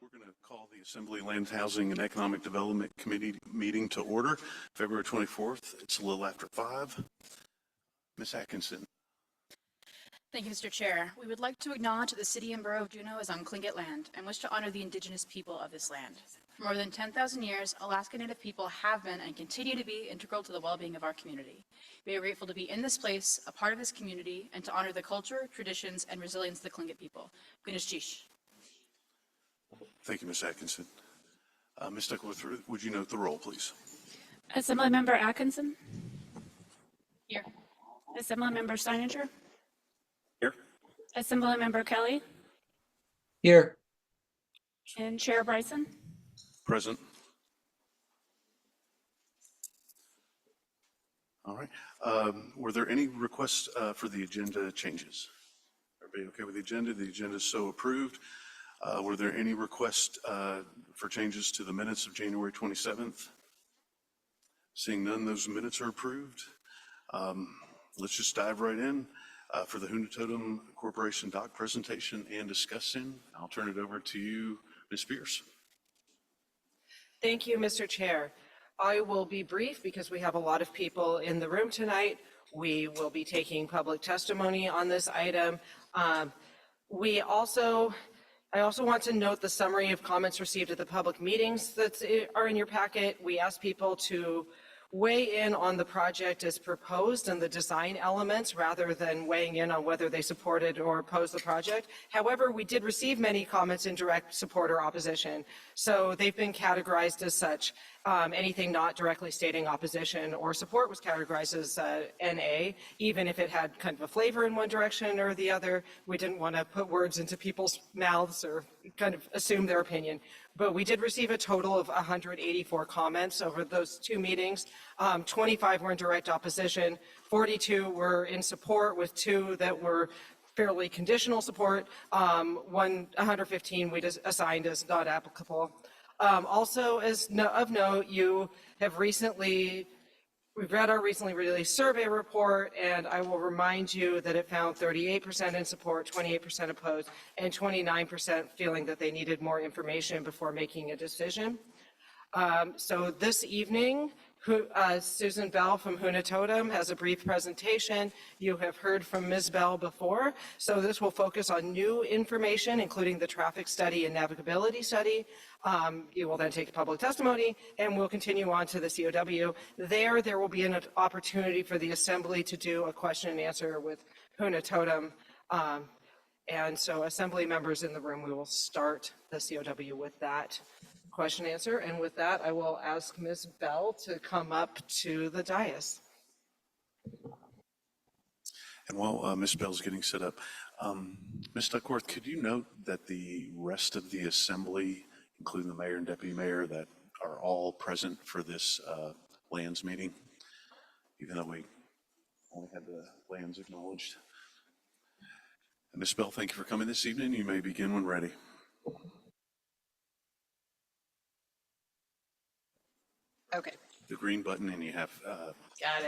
We're going to call the Assembly Land, Housing, and Economic Development Committee meeting to order, February 24th. It's a little after 5. Ms. Atkinson. Thank you, Mr. Chair. We would like to acknowledge that the City and Borough of Juneau is on Tlingit land and wish to honor the indigenous people of this land. For more than 10,000 years, Alaska Native people have been and continue to be integral to the well-being of our community. We are grateful to be in this place, a part of this community, and to honor the culture, traditions, and resilience of the Tlingit people. Gunishish. Thank you, Ms. Atkinson. Ms. Duckworth, would you note the roll, please? Assemblymember Atkinson. Here. Assemblymember Steininger. Here. Assemblymember Kelly. Here. And Chair Bryson. Present. All right. Were there any requests for the agenda changes? Everybody okay with the agenda? The agenda is so approved. Were there any requests for changes to the minutes of January 27th? Seeing none, those minutes are approved. Let's just dive right in for the Huna Totem Corporation doc presentation and discussion. I'll turn it over to you, Ms. Pierce. Thank you, Mr. Chair. I will be brief because we have a lot of people in the room tonight. We will be taking public testimony on this item. I also want to note the summary of comments received at the public meetings that are in your packet. We asked people to weigh in on the project as proposed and the design elements rather than weighing in on whether they supported or opposed the project. However, we did receive many comments in direct support or opposition, so they've been categorized as such. Anything not directly stating opposition or support was categorized as NA, even if it had kind of a flavor in one direction or the other. We didn't want to put words into people's mouths or kind of assume their opinion. But we did receive a total of 184 comments over those two meetings. 25 were in direct opposition, 42 were in support, with 2 that were fairly conditional support. 115 we just assigned as not applicable. Also, of note, we've read our recently released survey report, and I will remind you that it found 38% in support, 28% opposed, and 29% feeling that they needed more information before making a decision. So this evening, Susan Bell from Huna Totem has a brief presentation. You have heard from Ms. Bell before, so this will focus on new information, including the traffic study and navigability study. You will then take public testimony, and we'll continue on to the COW. There will be an opportunity for the Assembly to do a question and answer with Huna Totem. And so Assembly members in the room, we will start the COW with that question and answer. And with that, I will ask Ms. Bell to come up to the dais. And while Ms. Bell's getting set up, Ms. Duckworth, could you note that the rest of the Assembly, including the mayor and deputy mayor, that are all present for this lands meeting, even though we only had the lands acknowledged? And Ms. Bell, thank you for coming this evening. You may begin when ready. Okay. The green button, and you have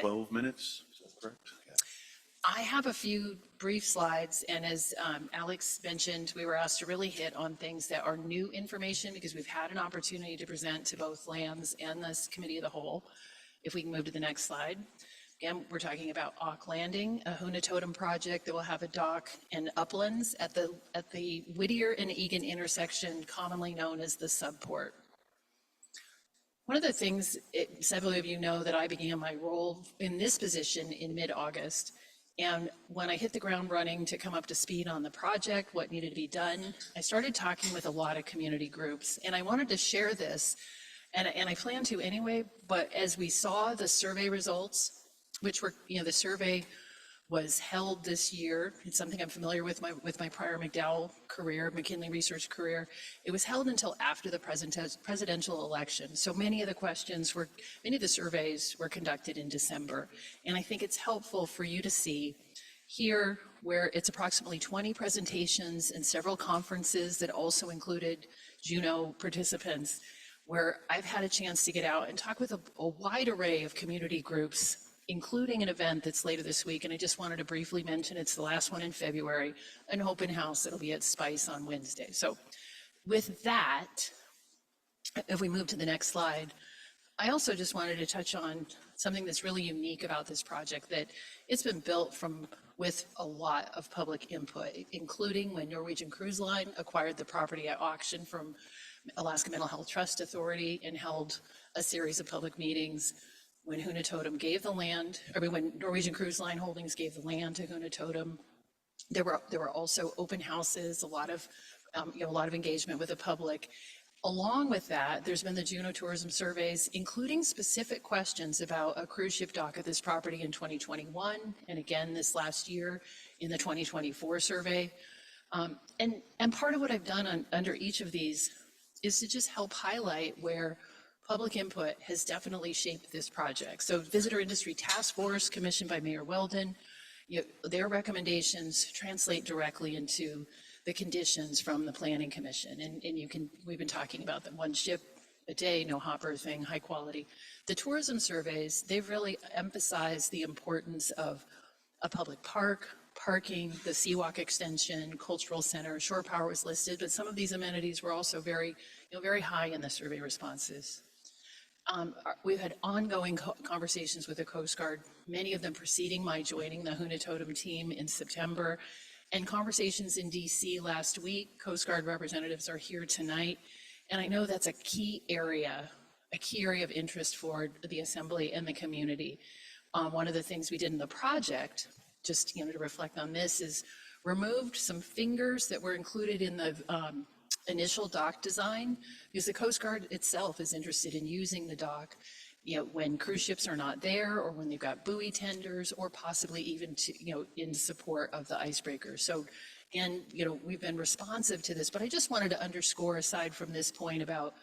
12 minutes. Is that correct? Yeah. I have a few brief slides, and as Alex mentioned, we were asked to really hit on things that are new information because we've had an opportunity to present to both lands and this committee of the whole. If we can move to the next slide. Again, we're talking about Auk Landing, a Huna Totem project that will have a dock and uplands at the Whittier and Egan intersection, commonly known as the subport. One of the things, several of you know that I began my role in this position in mid-August. And when I hit the ground running to come up to speed on the project, what needed to be done, I started talking with a lot of community groups. And I wanted to share this, and I plan to anyway, but as we saw the survey results, which were, the survey was held this year. It's something I'm familiar with my prior McDowell career, McKinley research career. It was held until after the presidential election. So many of the surveys were conducted in December. And I think it's helpful for you to see here where it's approximately 20 presentations and several conferences that also included Juneau participants, where I've had a chance to get out and talk with a wide array of community groups, including an event that's later this week. And I just wanted to briefly mention, it's the last one in February, an open house that'll be at Spice on Wednesday. So With that, if we move to the next slide, I also just wanted to touch on something that's really unique about this project, that it's been built with a lot of public input, including when Norwegian Cruise Line acquired the property at auction from Alaska Mental Health Trust Authority and held a series of public meetings. When Huna Totem gave the land, when Norwegian Cruise Line Holdings gave the land to Huna Totem, there were also open houses, a lot of engagement with the public. Along with that, there's been the Juneau tourism surveys, including specific questions about a cruise ship dock at this property in 2021, and again this last year in the 2024 survey. And part of what I've done under each of these is to just help highlight where public input has definitely shaped this project. So Visitor Industry Task Force, commissioned by Mayor Weldon, their recommendations translate directly into the conditions from the Planning Commission. And we've been talking about the one ship a day, no hopper thing, high quality. The tourism surveys, they've really emphasized the importance of a public park, parking, the Seawalk extension, cultural center, shore power was listed, but some of these amenities were also very high in the survey responses. We've had ongoing conversations with the Coast Guard, many of them preceding my joining the Huna Totem team in September, and conversations in DC last week. Coast Guard representatives are here tonight, and I know that's a key area of interest for the Assembly and the community. One of the things we did in the project, just to reflect on this, is removed some fingers that were included in the initial dock design, because the Coast Guard itself is interested in using the dock when cruise ships are not there, or when they've got buoy tenders, or possibly even in support of the icebreakers. So, and we've been responsive to this, but I just wanted to underscore, aside from this point about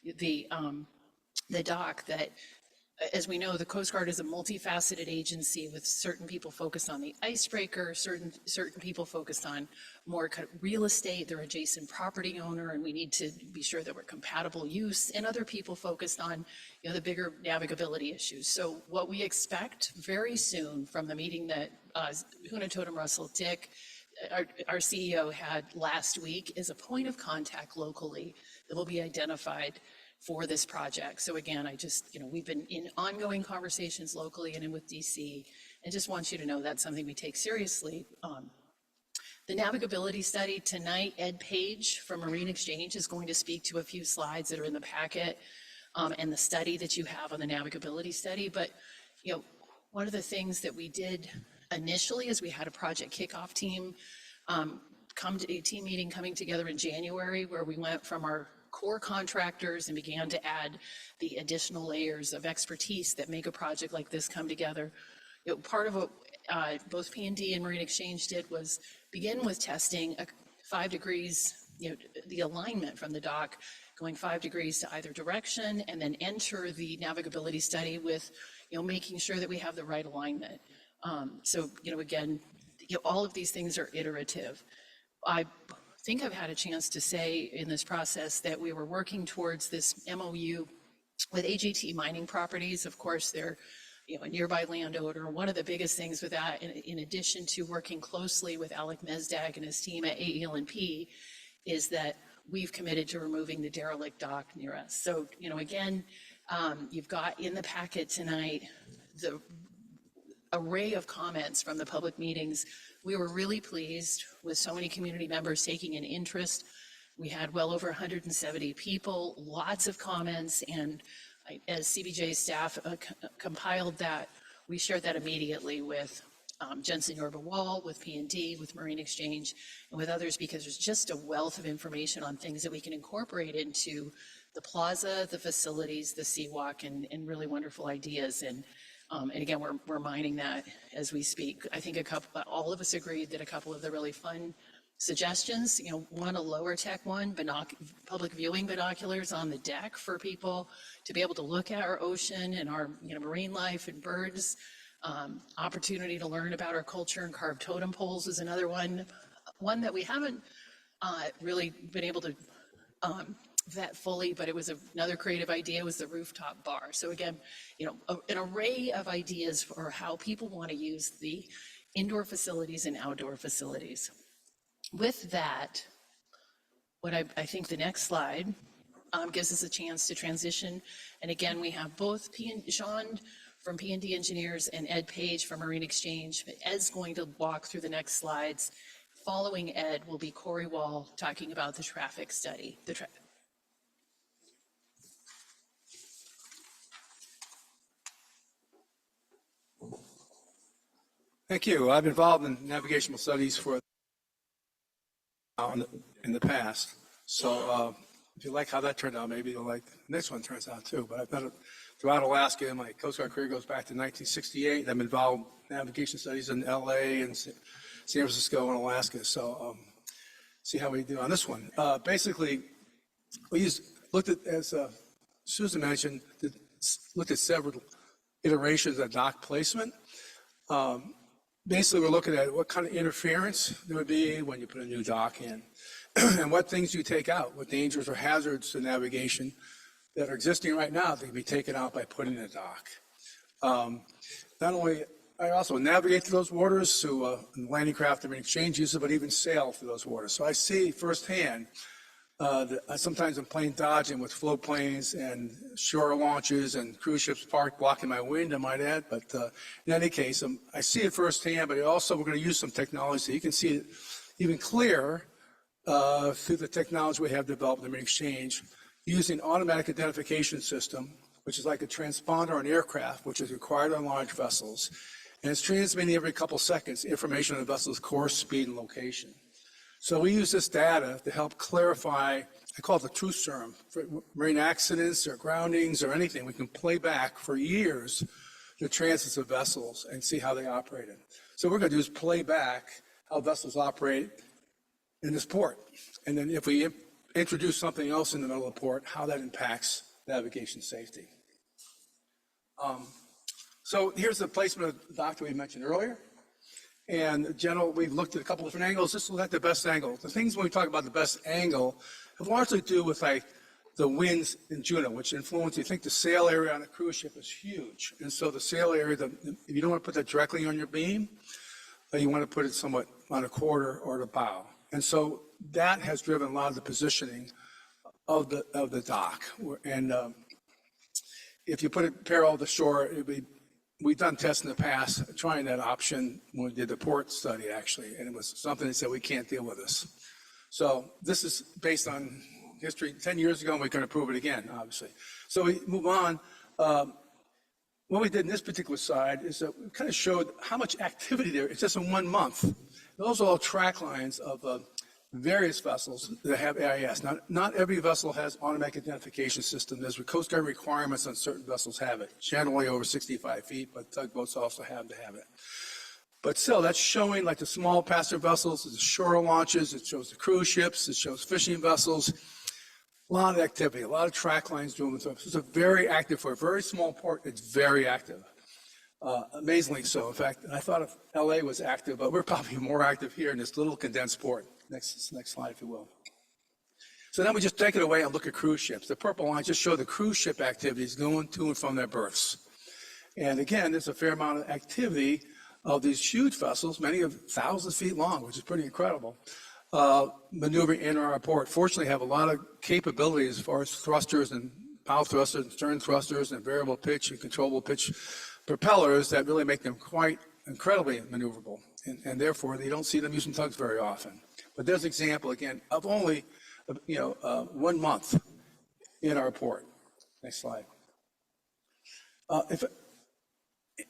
the dock, that as we know, the Coast Guard is a multifaceted agency with certain people focused on the icebreaker, certain people focused on more kind of real estate, their adjacent property owner, and we need to be sure that we're compatible use, and other people focused on the bigger navigability issues. So what we expect very soon from the meeting that Huna Totem Russell Dick, our CEO, had last week, is a point of contact locally that will be identified for this project. So again, we've been in ongoing conversations locally and with DC, and just want you to know that's something we take seriously. The navigability study tonight, Ed Page from Marine Exchange is going to speak to a few slides that are in the packet, and the study that you have on the navigability study. But one of the things that we did initially is we had a project kickoff team come to a team meeting coming together in January, where we went from our core contractors and began to add the additional layers of expertise that make a project like this come together. Part of what both P&D and Marine Exchange did was begin with testing 5 degrees, the alignment from the dock, going 5 degrees to either direction, and then enter the navigability study with, making sure that we have the right alignment. So, again, all of these things are iterative. I think I've had a chance to say in this process that we were working towards this MOU with AGT Mining Properties. Of course, they're a nearby landowner. One of the biggest things with that, in addition to working closely with Alec Mesdag and his team at AEL&P, is that we've committed to removing the derelict dock near us. So, again, you've got in the packet tonight the array of comments from the public meetings. We were really pleased with so many community members taking an interest. We had well over 170 people, lots of comments, and as CBJ staff compiled that, we shared that immediately with Jensen Yorba Wall, with P&D, with Marine Exchange, and with others, because there's just a wealth of information on things that we can incorporate into the plaza, the facilities, the Seawalk, and really wonderful ideas. And again, we're mining that as we speak. I think all of us agreed that a couple of the really fun suggestions, one, a lower tech one, public viewing binoculars on the deck for people to be able to look at our ocean and our marine life and birds. Opportunity to learn about our culture, and carved totem poles is another one. One that we haven't really been able to vet fully, but it was another creative idea, was the rooftop bar. So again, an array of ideas for how people want to use the indoor facilities and outdoor facilities. With that, I think the next slide gives us a chance to transition. And again, we have both Sean from P&D Engineers and Ed Page from Marine Exchange. Ed's going to walk through the next slides. Following Ed will be Corey Wall talking about the traffic study. Thank you. I've been involved in navigational studies in the past. So if you like how that turned out, maybe you'll like the next one turns out too. But I've done it throughout Alaska. My Coast Guard career goes back to 1968. I'm involved in navigation studies in LA and San Francisco and Alaska. So see how we do on this one. Basically, we looked at, as Susan mentioned, looked at several iterations of dock placement. Basically, we're looking at what kind of interference there would be when you put a new dock in and what things you take out, what dangers or hazards to navigation that are existing right now that can be taken out by putting in a dock. Not only, I also navigate through those waters through landing craft and exchange uses, but even sail through those waters. So I see firsthand sometimes I'm plane dodging with float planes and shore launches and cruise ships parked blocking my wind, I might add. But in any case, I see it firsthand, but also we're going to use some technology so you can see it even clearer through the technology we have developed in Marine Exchange using automatic identification system, which is like a transponder on aircraft, which is required on large vessels. And it's transmitting every couple seconds information on the vessel's course, speed, and location. So we use this data to help clarify, I call it the truth serum, for marine accidents or groundings or anything. We can play back for years the transits of vessels and see how they operated. So what we're going to do is play back how vessels operate in this port. And then if we introduce something else in the middle of the port, how that impacts navigation safety. So here's the placement of the dock that we mentioned earlier. And in general, we've looked at a couple different angles. This is at the best angle. The things when we talk about the best angle have largely to do with like the winds in Juneau, which influence, you think the sail area on a cruise ship is huge. And so the sail area, if you don't want to put that directly on your beam, you want to put it somewhat on a quarter or the bow. And so that has driven a lot of the positioning of the dock. And if you put it parallel to the shore, we've done tests in the past trying that option when we did the port study, actually, and it was something that said we can't deal with this. So this is based on history 10 years ago, and we can prove it again, obviously. So we move on. What we did in this particular slide is that we kind of showed how much activity there is just in 1 month. Those are all track lines of various vessels that have AIS. Not every vessel has automatic identification system. There's Coast Guard requirements on certain vessels have it, generally over 65 feet, but tugboats also have to have it. But still, that's showing like the small passenger vessels, the shore launches, it shows the cruise ships, it shows fishing vessels. A lot of activity, a lot of track lines doing stuff. It's a very active, for a very small port, it's very active. Amazingly so. In fact, I thought if LA was active, but we're probably more active here in this little condensed port. Next slide, if you will. So then we just take it away and look at cruise ships. The purple lines just show the cruise ship activities going to and from their berths. And again, there's a fair amount of activity of these huge vessels, many of thousands of feet long, which is pretty incredible, maneuvering in our port. Fortunately, have a lot of capabilities as far as thrusters and bow thrusters and stern thrusters and variable pitch and controllable pitch propellers that really make them quite incredibly maneuverable. And therefore, you don't see them using tugs very often. But there's an example, again, of only 1 month in our port. Next slide.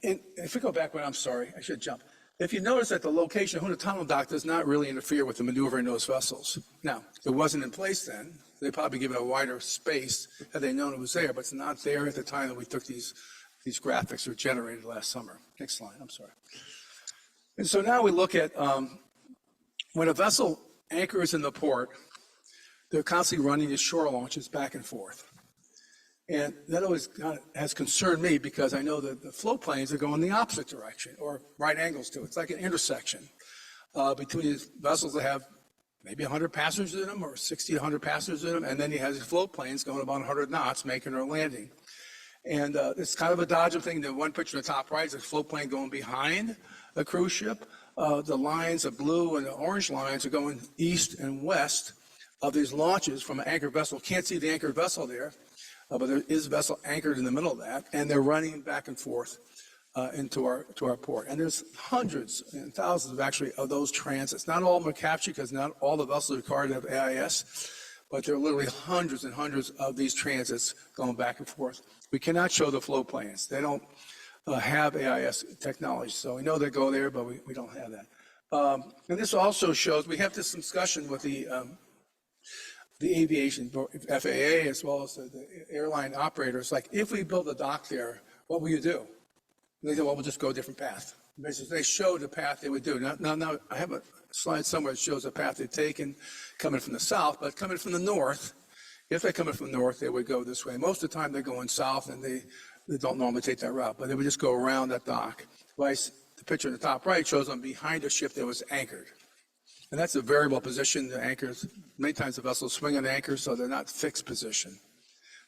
If we go back, I'm sorry, I should jump. If you notice that the location of Huna Totem Dock does not really interfere with the maneuver in those vessels. Now, it wasn't in place then. They probably give it a wider space had they known it was there, but it's not there at the time that we took these graphics that were generated last summer. Next slide, I'm sorry. And so now we look at when a vessel anchors in the port, they're constantly running these shore launches back and forth. And that always has concerned me because I know that the float planes are going the opposite direction or right angles to it. It's like an intersection between these vessels that have maybe 100 passengers in them or 60 to 100 passengers in them, and then you have these float planes going about 100 knots making their landing. And it's kind of a dodging thing. The one picture in the top right is a float plane going behind a cruise ship. The lines, the blue and the orange lines, are going east and west of these launches from an anchored vessel. Can't see the anchored vessel there, but there is a vessel anchored in the middle of that, and they're running back and forth into our port. And there's hundreds and thousands of those transits. Not all of them are captured because not all the vessels are required to have AIS, but there are literally hundreds and hundreds of these transits going back and forth. We cannot show the flow plans. They don't have AIS technology, so we know they go there, but we don't have that. And this also shows, we have this discussion with the aviation, FAA, as well as the airline operators, like, if we build a dock there, what will you do? And they said, well, we'll just go a different path. Basically, they showed the path they would do. Now, I have a slide somewhere that shows the path they've taken coming from the south, but coming from the north, if they're coming from the north, they would go this way. Most of the time, they're going south, and they don't normally take that route, but they would just go around that dock. The picture in the top right shows them behind a ship that was anchored. And that's a variable position. The anchors, many times the vessels swing on the anchor, so they're not fixed position.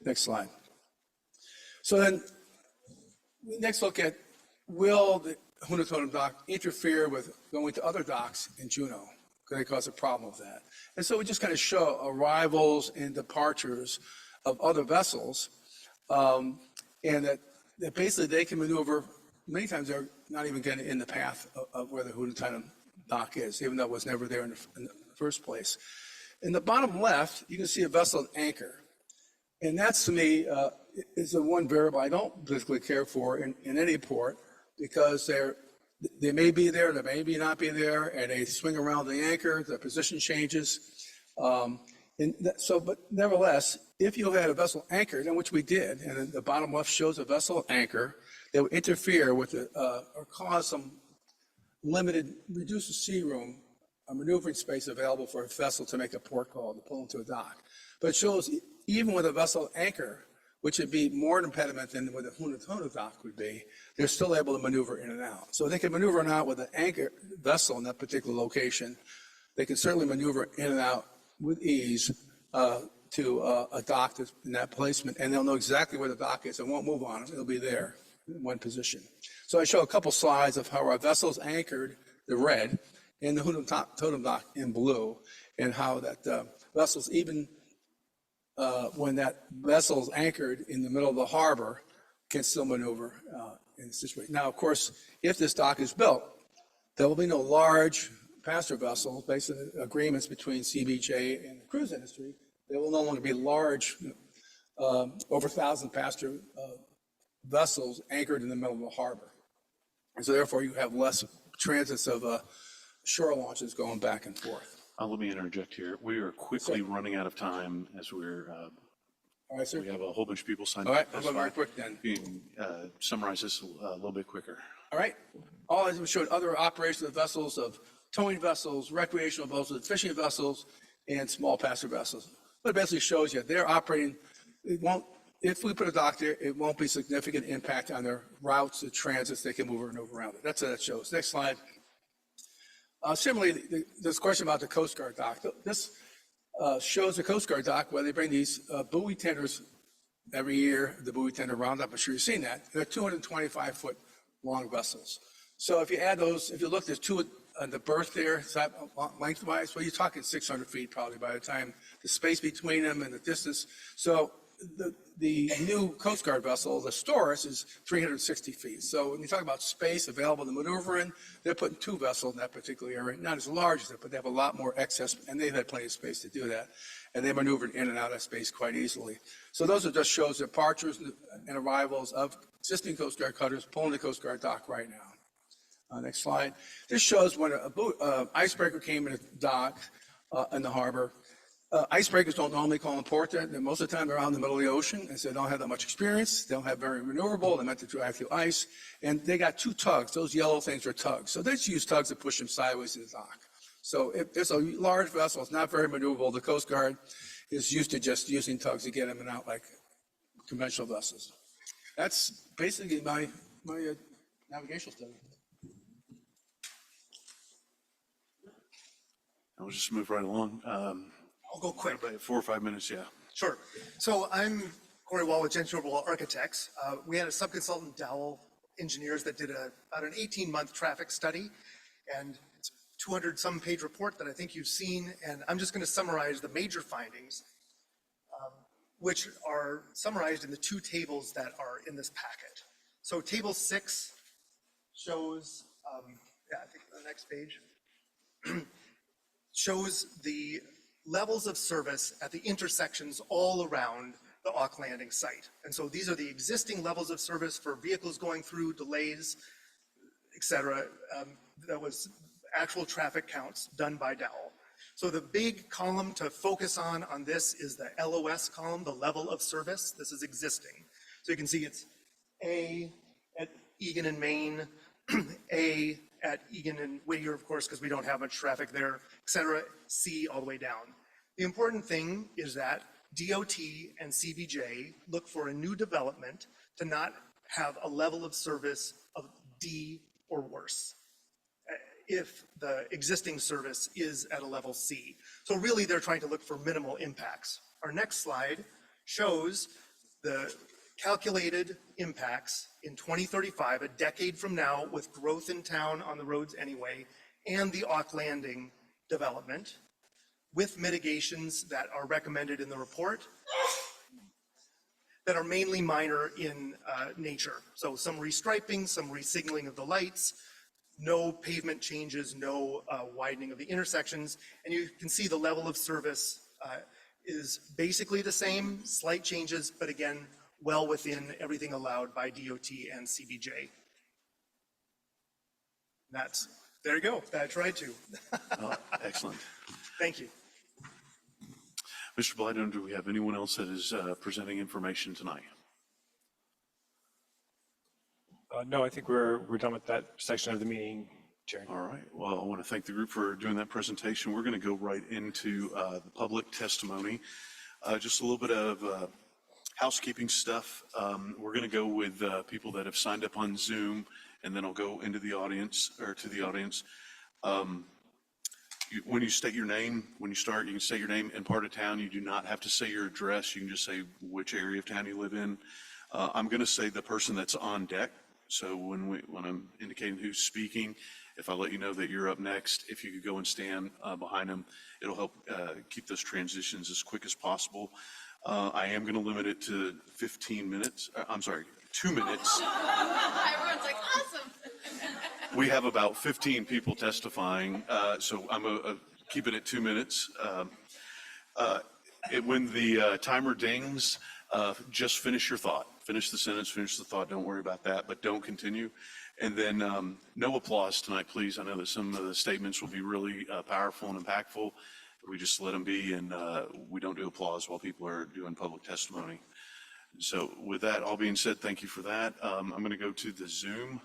Next slide. So then, next look at, will the Huna Totem dock interfere with going to other docks in Juneau? Could they cause a problem with that? And so we just kind of show arrivals and departures of other vessels, and that basically they can maneuver. Many times they're not even getting in the path of where the Huna Totem dock is, even though it was never there in the first place. In the bottom left, you can see a vessel at anchor. And that's, to me, is the one variable I don't particularly care for in any port, because they may be there, they may not be there, and they swing around the anchor, the position changes. But nevertheless, if you had a vessel anchored, and which we did, and the bottom left shows a vessel anchor, that would interfere with or cause some reduce the sea room, a maneuvering space available for a vessel to make a port call, to pull into a dock. But it shows even with a vessel anchor, which would be more an impediment than what a Huna Totem dock would be, they're still able to maneuver in and out. So they can maneuver in and out with an anchor vessel in that particular location. They can certainly maneuver in and out with ease to a dock that's in that placement, and they'll know exactly where the dock is. It won't move on it. It'll be there in one position. So I show a couple slides of how our vessel's anchored, the red, and the Huna Totem dock in blue, and how that vessel's even when that vessel's anchored in the middle of the harbor, can still maneuver in the situation. Now, of course, if this dock is built, there will be no large passenger vessels based on agreements between CBJ and the cruise industry. There will no longer be large, over 1,000 passenger vessels anchored in the middle of the harbor. And so therefore, you have less transits of shore launches going back and forth. Let me interject here. We are quickly running out of time as we're, All right, sir. we have a whole bunch of people signed All up. right, I'll go very quick then. You can summarize this a little bit quicker. All right. All as we showed other operations of vessels, of towing vessels, recreational vessels, fishing vessels, and small passenger vessels. But it basically shows you they're operating. It won't. If we put a dock there, it won't be significant impact on their routes, the transits. They can move around it. That's what that shows. Next slide. Similarly, this question about the Coast Guard dock. This shows the Coast Guard dock where they bring these buoy tenders every year, the buoy tender roundup. I'm sure you've seen that. They're 225-foot long vessels. So if you add those, if you look, there's two on the berth there, is that lengthwise? Well, you're talking 600 feet probably by the time the space between them and the distance. So the new Coast Guard vessel, the Storis, is 360 feet. So when you talk about space available to maneuver in, they're putting two vessels in that particular area. Not as large as it, but they have a lot more excess, and they've had plenty of space to do that. And they maneuvered in and out of that space quite easily. So those are just shows departures and arrivals of existing Coast Guard cutters pulling the Coast Guard dock right now. Next slide. This shows when an icebreaker came in a dock in the harbor. Icebreakers don't normally call in port there. Most of the time they're out in the middle of the ocean, and so they don't have that much experience. They don't have very maneuverable. They're meant to drive through ice. And they got two tugs. Those yellow things are tugs. So they just use tugs to push them sideways to the dock. So if there's a large vessel, it's not very maneuverable. The Coast Guard is used to just using tugs to get them in and out like conventional vessels. That's basically my navigational study. I'll just move right along. I'll go quick. About 4 or 5 minutes, yeah. Sure. So I'm Corey Wall with Gentry Overall Architects. We had a subconsultant, Dowell Engineers, that did about an 18-month traffic study, and it's 200-some page report that I think you've seen, and I'm just going to summarize the major findings, which are summarized in the two tables that are in this packet. So table 6 shows, I think the next page, shows the levels of service at the intersections all around the Auk Landing site. And so these are the existing levels of service for vehicles going through, delays, et cetera. That was actual traffic counts done by Dowell. So the big column to focus on this is the LOS column, the level of service. This is existing. So you can see it's A at Egan and Maine, A at Egan and Whittier, of course, because we don't have much traffic there, et cetera, C all the way down. The important thing is that DOT and CBJ look for a new development to not have a level of service of D or worse if the existing service is at a level C. So really they're trying to look for minimal impacts. Our next slide shows the calculated impacts in 2035, a decade from now, with growth in town on the roads anyway, and the Auk Landing development, with mitigations that are recommended in the report that are mainly minor in nature. So some restriping, some resignaling of the lights, no pavement changes, no widening of the intersections. And you can see the level of service is basically the same, slight changes, but again, well within everything allowed by DOT and CBJ. There you go, I tried to. Excellent. Thank you. Mr. Blyden, do we have anyone else that is presenting information tonight? No, I think we're done with that section of the meeting, Chair. All right. Well, I want to thank the group for doing that presentation. We're going to go right into the public testimony. Just a little bit of housekeeping stuff. We're going to go with people that have signed up on Zoom, and then I'll go into the audience, or to the audience. When you state your name, when you start, you can say your name and part of town. You do not have to say your address. You can just say which area of town you live in. I'm going to say the person that's on deck. So when I'm indicating who's speaking, if I let you know that you're up next, if you could go and stand behind them, it'll help keep those transitions as quick as possible. I am going to limit it to 15 minutes. I'm sorry, 2 minutes. Everyone's like, awesome. We have about 15 people testifying, so I'm keep it at 2 minutes. When the timer dings, just finish your thought. Finish the sentence, finish the thought. Don't worry about that, but don't continue. And then no applause tonight, please. I know that some of the statements will be really powerful and impactful. We just let them be, and we don't do applause while people are doing public testimony. So with that all being said, thank you for that. I'm going to go to the Zoom.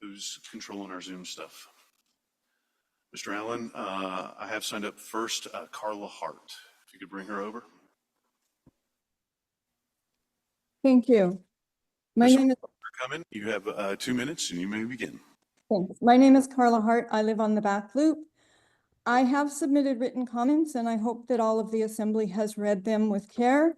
Who's controlling our Zoom stuff? Mr. Allen, I have signed up first, Carla Hart. If you could bring her over. Thank you. My name is, Coming. You have 2 minutes and you may begin. thanks. My name is Carla Hart. I live on the back loop. I have submitted written comments and I hope that all of the assembly has read them with care.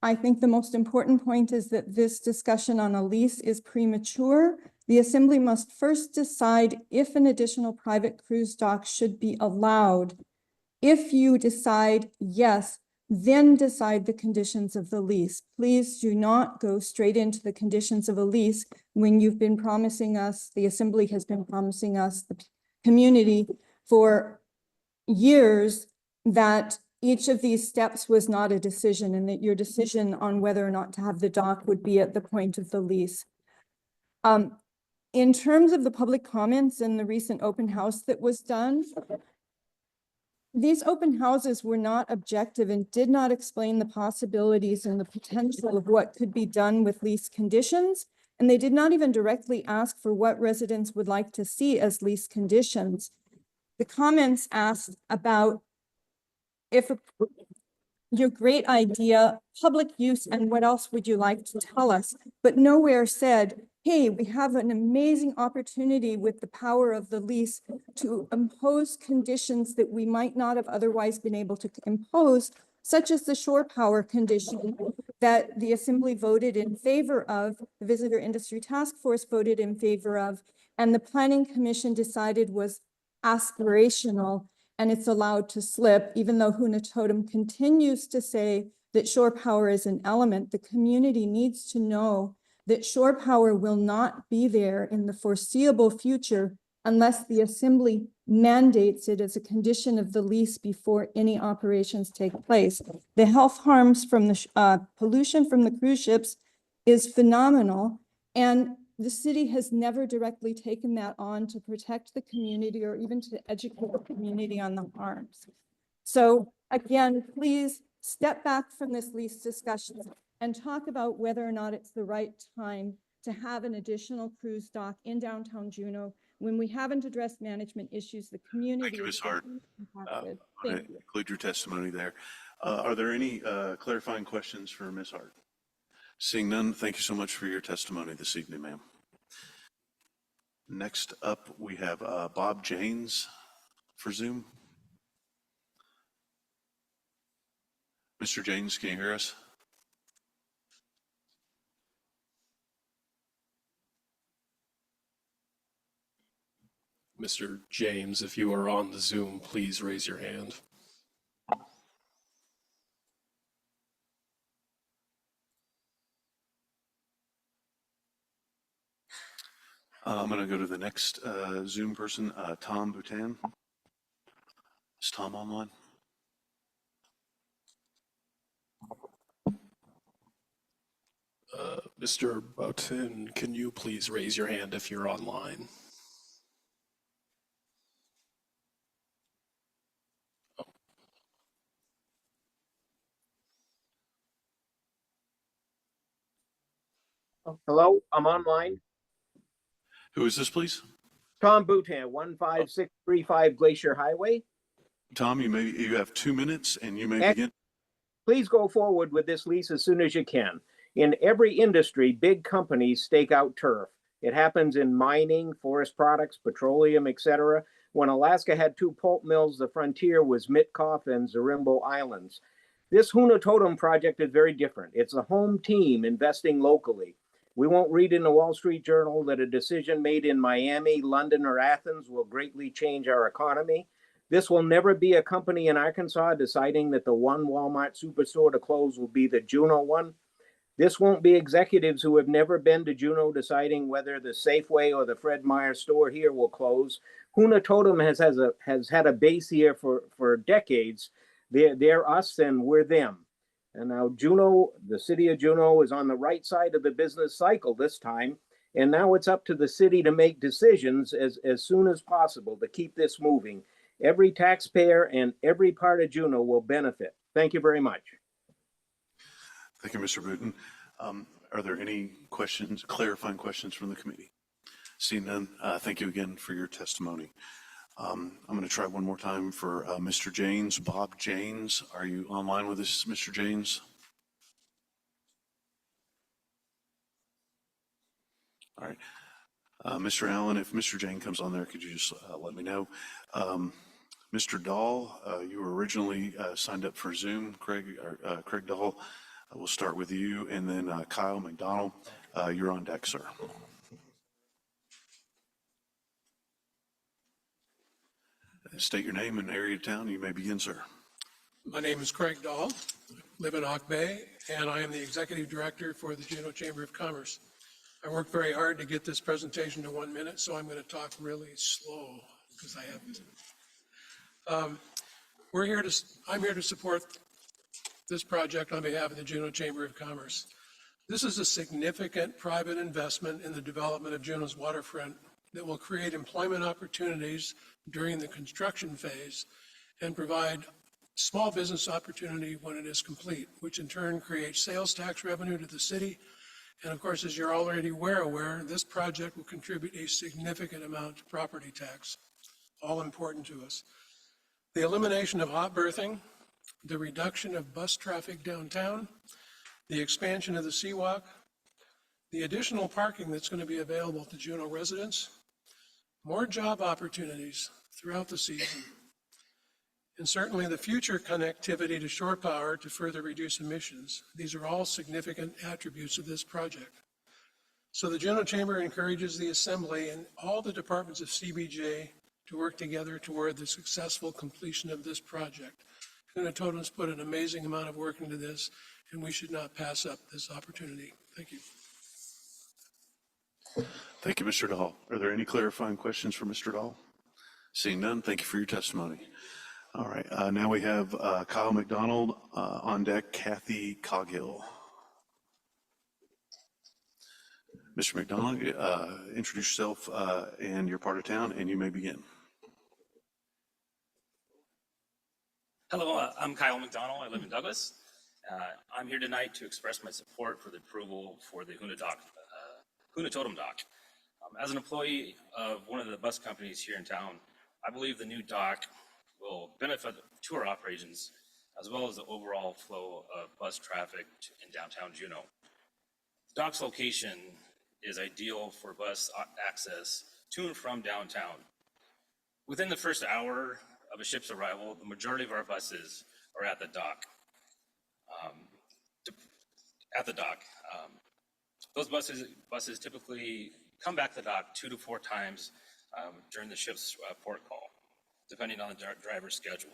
I think the most important point is that this discussion on a lease is premature. The assembly must first decide if an additional private cruise dock should be allowed. If you decide yes, then decide the conditions of the lease. Please do not go straight into the conditions of a lease when you've been promising us, the assembly has been promising us, the community, for years, that each of these steps was not a decision and that your decision on whether or not to have the dock would be at the point of the lease. In terms of the public comments and the recent open house that was done, these open houses were not objective and did not explain the possibilities and the potential of what could be done with lease conditions. And they did not even directly ask for what residents would like to see as lease conditions. The comments asked about if your great idea, public use, and what else would you like to tell us? But nowhere said, hey, we have an amazing opportunity with the power of the lease to impose conditions that we might not have otherwise been able to impose, such as the shore power condition that the assembly voted in favor of, the Visitor Industry Task Force voted in favor of, and the Planning Commission decided was aspirational and it's allowed to slip, even though Huna Totem continues to say that shore power is an element. The community needs to know that shore power will not be there in the foreseeable future unless the assembly mandates it as a condition of the lease before any operations take place. The health harms from the pollution from the cruise ships is phenomenal, and the city has never directly taken that on to protect the community or even to educate the community on the harms. So again, please step back from this lease discussion and talk about whether or not it's the right time to have an additional cruise dock in downtown Juneau when we haven't addressed management issues, the community. Thank you, Ms. is Hart. impacted. I'm going Thank to you. include your testimony there. Are there any clarifying questions for Ms. Hart? Seeing none, thank you so much for your testimony this evening, ma'am. Next up, we have Bob Janes for Zoom. Mr. Janes, can you hear us? Mr. James, if you are on the Zoom, please raise your hand. I'm going to go to the next Zoom person, Tom Boutin. Is Tom online? Mr. Boutin, can you please raise your hand if you're online? Hello, I'm online. Who is this, please? Tom Boutin, 15635 Glacier Highway. Tom, you have 2 minutes and you may begin. Please go forward with this lease as soon as you can. In every industry, big companies stake out turf. It happens in mining, forest products, petroleum, etc. When Alaska had 2 pulp mills, the frontier was Mitkoff and Zarimbo Islands. This Huna Totem project is very different. It's a home team investing locally. We won't read in the Wall Street Journal that a decision made in Miami, London, or Athens will greatly change our economy. This will never be a company in Arkansas deciding that the one Walmart superstore to close will be the Juneau one. This won't be executives who have never been to Juneau deciding whether the Safeway or the Fred Meyer store here will close. Huna Totem has had a base here for decades. They're us and we're them. And now Juneau, the city of Juneau, is on the right side of the business cycle this time. And now it's up to the city to make decisions as soon as possible to keep this moving. Every taxpayer and every part of Juneau will benefit. Thank you very much. Thank you, Mr. Boutin. Are there any questions, clarifying questions from the committee? Seeing none, thank you again for your testimony. I'm going to try one more time for Mr. Janes. Bob Janes, are you online with us, Mr. Janes? All right. Mr. Allen, if Mr. Jane comes on there, could you just let me know? Mr. Dahl, you were originally signed up for Zoom. Craig Dahl, we'll start with you, and then Kyle McDonald, you're on deck, sir. State your name and area of town. You may begin, sir. My name is Craig Dahl, live in Hawk Bay, and I am the Executive Director for the Juneau Chamber of Commerce. I worked very hard to get this presentation to 1 minute, so I'm going to talk really slow because I haven't. I'm here to support this project on behalf of the Juneau Chamber of Commerce. This is a significant private investment in the development of Juneau's waterfront that will create employment opportunities during the construction phase and provide small business opportunity when it is complete, which in turn creates sales tax revenue to the city. And of course, as you're already aware, this project will contribute a significant amount to property tax, all important to us. The elimination of hot berthing, the reduction of bus traffic downtown, the expansion of the Seawalk, the additional parking that's going to be available to Juneau residents, more job opportunities throughout the season, and certainly the future connectivity to shore power to further reduce emissions. These are all significant attributes of this project. So the Juneau Chamber encourages the Assembly and all the departments of CBJ to work together toward the successful completion of this project. Huna Totem's put an amazing amount of work into this, and we should not pass up this opportunity. Thank you. Thank you, Mr. Dahl. Are there any clarifying questions for Mr. Dahl? Seeing none, thank you for your testimony. All right, now we have Kyle McDonald on deck, Kathy Coghill. Mr. McDonald, introduce yourself and your part of town, and you may begin. Hello, I'm Kyle McDonald. I live in Douglas. I'm here tonight to express my support for the approval for the Huna Totem dock. As an employee of one of the bus companies here in town, I believe the new dock will benefit tour operations as well as the overall flow of bus traffic in downtown Juneau. The dock's location is ideal for bus access to and from downtown. Within the first hour of a ship's arrival, the majority of our buses are at the dock. Those buses typically come back to the dock 2 to 4 times during the ship's port call, depending on the driver's schedule.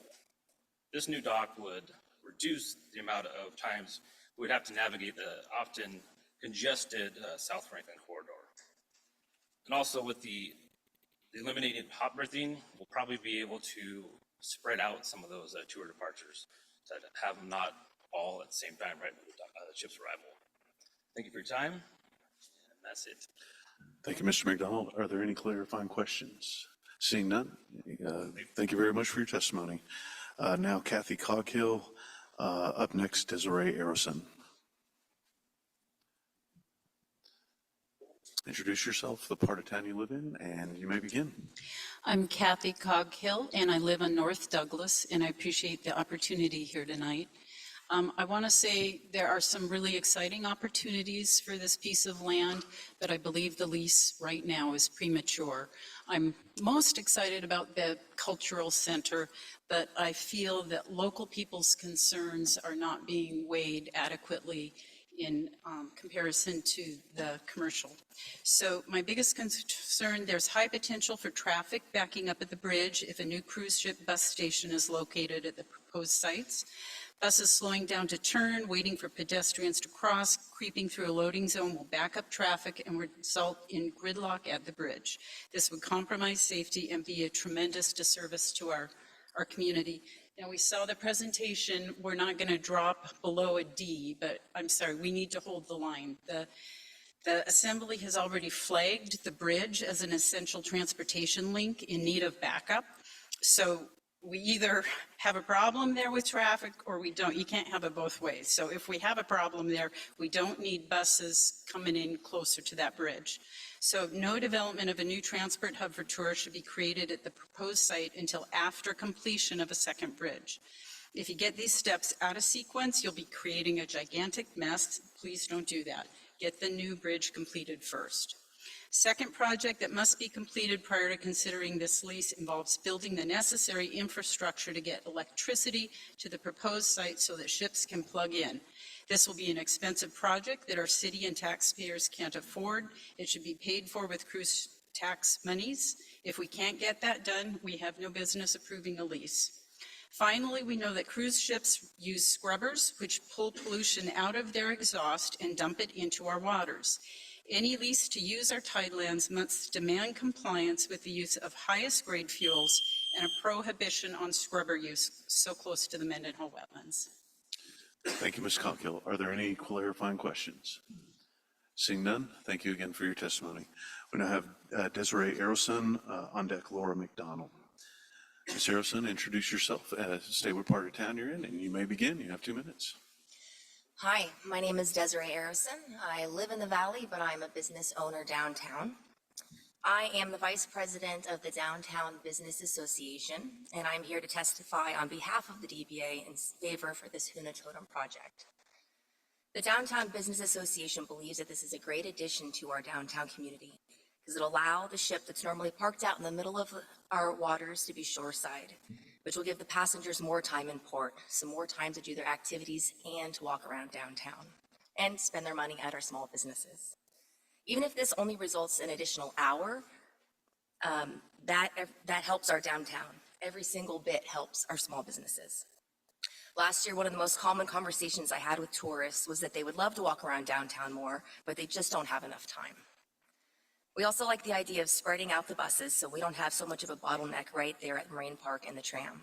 This new dock would reduce the amount of times we would have to navigate the often congested South Franklin corridor. And also with the eliminated hot berthing, we'll probably be able to spread out some of those tour departures to have them not all at the same time right at the ship's arrival. Thank you for your time, and that's it. Thank you, Mr. McDonald. Are there any clarifying questions? Seeing none, thank you very much for your testimony. Now Kathy Coghill, up next Desiree Arison. Introduce yourself, the part of town you live in, and you may begin. I'm Kathy Coghill, and I live in North Douglas, and I appreciate the opportunity here tonight. I want to say there are some really exciting opportunities for this piece of land, but I believe the lease right now is premature. I'm most excited about the cultural center, but I feel that local people's concerns are not being weighed adequately in comparison to the commercial. So my biggest concern, there's high potential for traffic backing up at the bridge if a new cruise ship bus station is located at the proposed sites. Buses slowing down to turn, waiting for pedestrians to cross, creeping through a loading zone will back up traffic and result in gridlock at the bridge. This would compromise safety and be a tremendous disservice to our community. Now, we saw the presentation. We're not going to drop below a D, but I'm sorry, we need to hold the line. The Assembly has already flagged the bridge as an essential transportation link in need of backup. So we either have a problem there with traffic or we don't. You can't have it both ways. So if we have a problem there, we don't need buses coming in closer to that bridge. So no development of a new transport hub for tourists should be created at the proposed site until after completion of a second bridge. If you get these steps out of sequence, you'll be creating a gigantic mess. Please don't do that. Get the new bridge completed first. Second project that must be completed prior to considering this lease involves building the necessary infrastructure to get electricity to the proposed site so that ships can plug in. This will be an expensive project that our city and taxpayers can't afford. It should be paid for with cruise tax monies. If we can't get that done, we have no business approving a lease. Finally, we know that cruise ships use scrubbers, which pull pollution out of their exhaust and dump it into our waters. Any lease to use our tidelands must demand compliance with the use of highest grade fuels and a prohibition on scrubber use so close to the Mendenhall wetlands. Thank you, Ms. Coghill. Are there any clarifying questions? Seeing none, thank you again for your testimony. We now have Desiree Arison, on deck Laura McDonald. Ms. Arison, introduce yourself, state what part of town you're in, and you may begin. You have 2 minutes. Hi, my name is Desiree Arison. I live in the Valley, but I'm a business owner downtown. I am the Vice President of the Downtown Business Association, and I'm here to testify on behalf of the DBA in favor for this Huna Totem project. The Downtown Business Association believes that this is a great addition to our downtown community because it'll allow the ship that's normally parked out in the middle of our waters to be shoreside, which will give the passengers more time in port, some more time to do their activities and to walk around downtown and spend their money at our small businesses. Even if this only results in an additional hour That helps our downtown. Every single bit helps our small businesses. Last year, one of the most common conversations I had with tourists was that they would love to walk around downtown more, but they just don't have enough time. We also like the idea of spreading out the buses so we don't have so much of a bottleneck right there at Marine Park and the tram.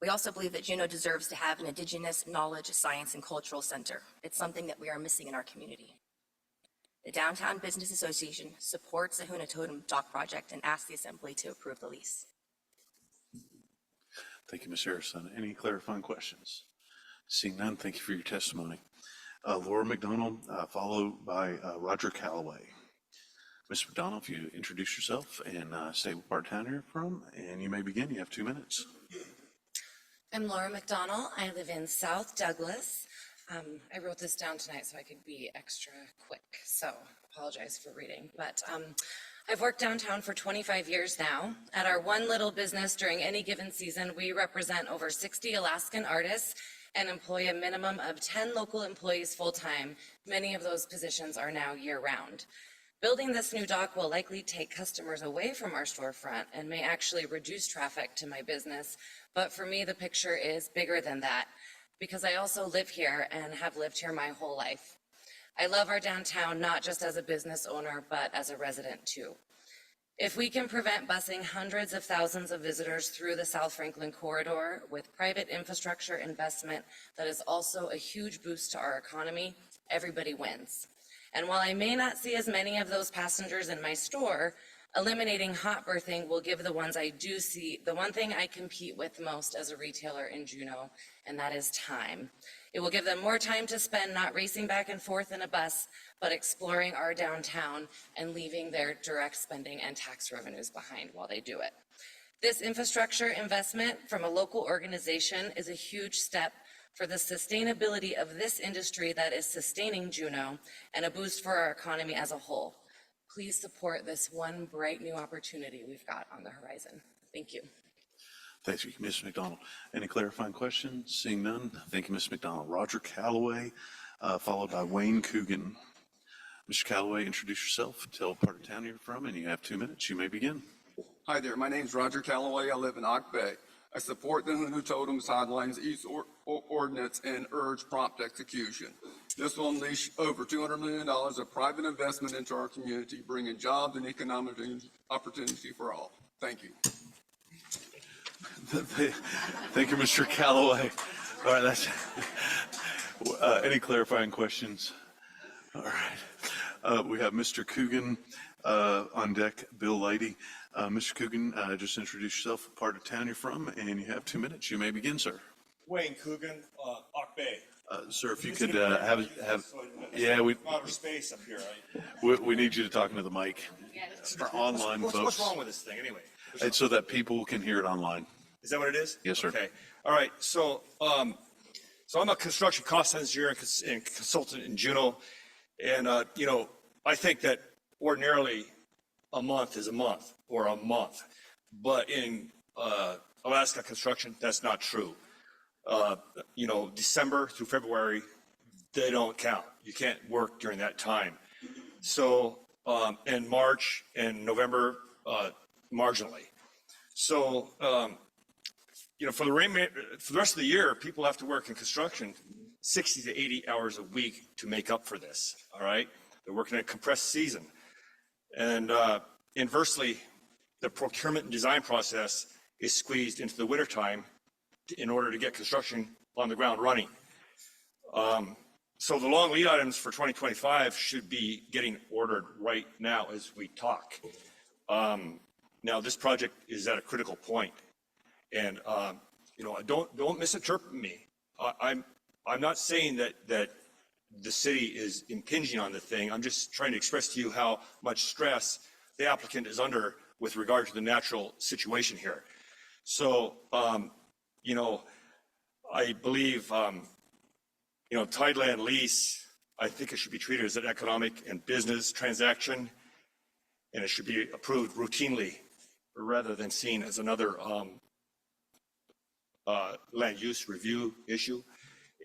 We also believe that Juneau deserves to have an Indigenous Knowledge, Science, and Cultural Center. It's something that we are missing in our community. The Downtown Business Association supports the Huna Totem Dock project and asks the Assembly to approve the lease. Thank you, Ms. Harrison. Any clarifying questions? Seeing none, thank you for your testimony. Laura McDonald, followed by Roger Calloway. Mr. McDonald, if you introduce yourself and state what part of town you're from, and you may begin. You have 2 minutes. I'm Laura McDonald. I live in South Douglas. I wrote this down tonight so I could be extra quick, so apologize for reading. But I've worked downtown for 25 years now. At our one little business during any given season, we represent over 60 Alaskan artists and employ a minimum of 10 local employees full-time. Many of those positions are now year-round. Building this new dock will likely take customers away from our storefront and may actually reduce traffic to my business. But for me, the picture is bigger than that because I also live here and have lived here my whole life. I love our downtown, not just as a business owner, but as a resident too. If we can prevent busing hundreds of thousands of visitors through the South Franklin corridor with private infrastructure investment that is also a huge boost to our economy, everybody wins. And while I may not see as many of those passengers in my store, eliminating hot berthing will give the ones I do see the one thing I compete with most as a retailer in Juneau, and that is time. It will give them more time to spend not racing back and forth in a bus, but exploring our downtown and leaving their direct spending and tax revenues behind while they do it. This infrastructure investment from a local organization is a huge step for the sustainability of this industry that is sustaining Juneau and a boost for our economy as a whole. Please support this one bright new opportunity we've got on the horizon. Thank you. Thank you, Ms. McDonald. Any clarifying questions? Seeing none, thank you, Ms. McDonald. Roger Calloway, followed by Wayne Coogan. Mr. Calloway, introduce yourself, tell what part of town you're from, and you have 2 minutes. You may begin. Hi there, my name's Roger Calloway. I live in Ock Bay. I support the Huna Totem Sidelines East Ordinance and urge prompt execution. This will unleash over $200 million of private investment into our community, bringing jobs and economic opportunity for all. Thank you. Thank you, Mr. Calloway. All right, that's any clarifying questions? All right. We have Mr. Coogan on deck, Bill Leidy. Mr. Coogan, just introduce yourself, what part of town you're from, and you have 2 minutes. You may begin, sir. Wayne Coogan, Ock Bay. Sir, if you could have yeah, outer space up here. We need you to talk into the mic. For online folks. What's wrong with this thing anyway? It's so that people can hear it online. Is that what it is? Yes, sir. Okay. All right. So I'm a construction cost engineer and consultant in Juneau, and I think that ordinarily a month is a month or a month, but in Alaska construction, that's not true. December through February, they don't count. You can't work during that time. So, in March and November, marginally. So, for the rest of the year, people have to work in construction 60 to 80 hours a week to make up for this, all right? They're working a compressed season. And inversely, the procurement and design process is squeezed into the wintertime in order to get construction on the ground running. So the long lead items for 2025 should be getting ordered right now as we talk. Now, this project is at a critical point. And, don't misinterpret me. I'm not saying that the city is impinging on the thing. I'm just trying to express to you how much stress the applicant is under with regard to the natural situation here. So, I believe, tideland lease, I think it should be treated as an economic and business transaction, and it should be approved routinely rather than seen as another land use review issue.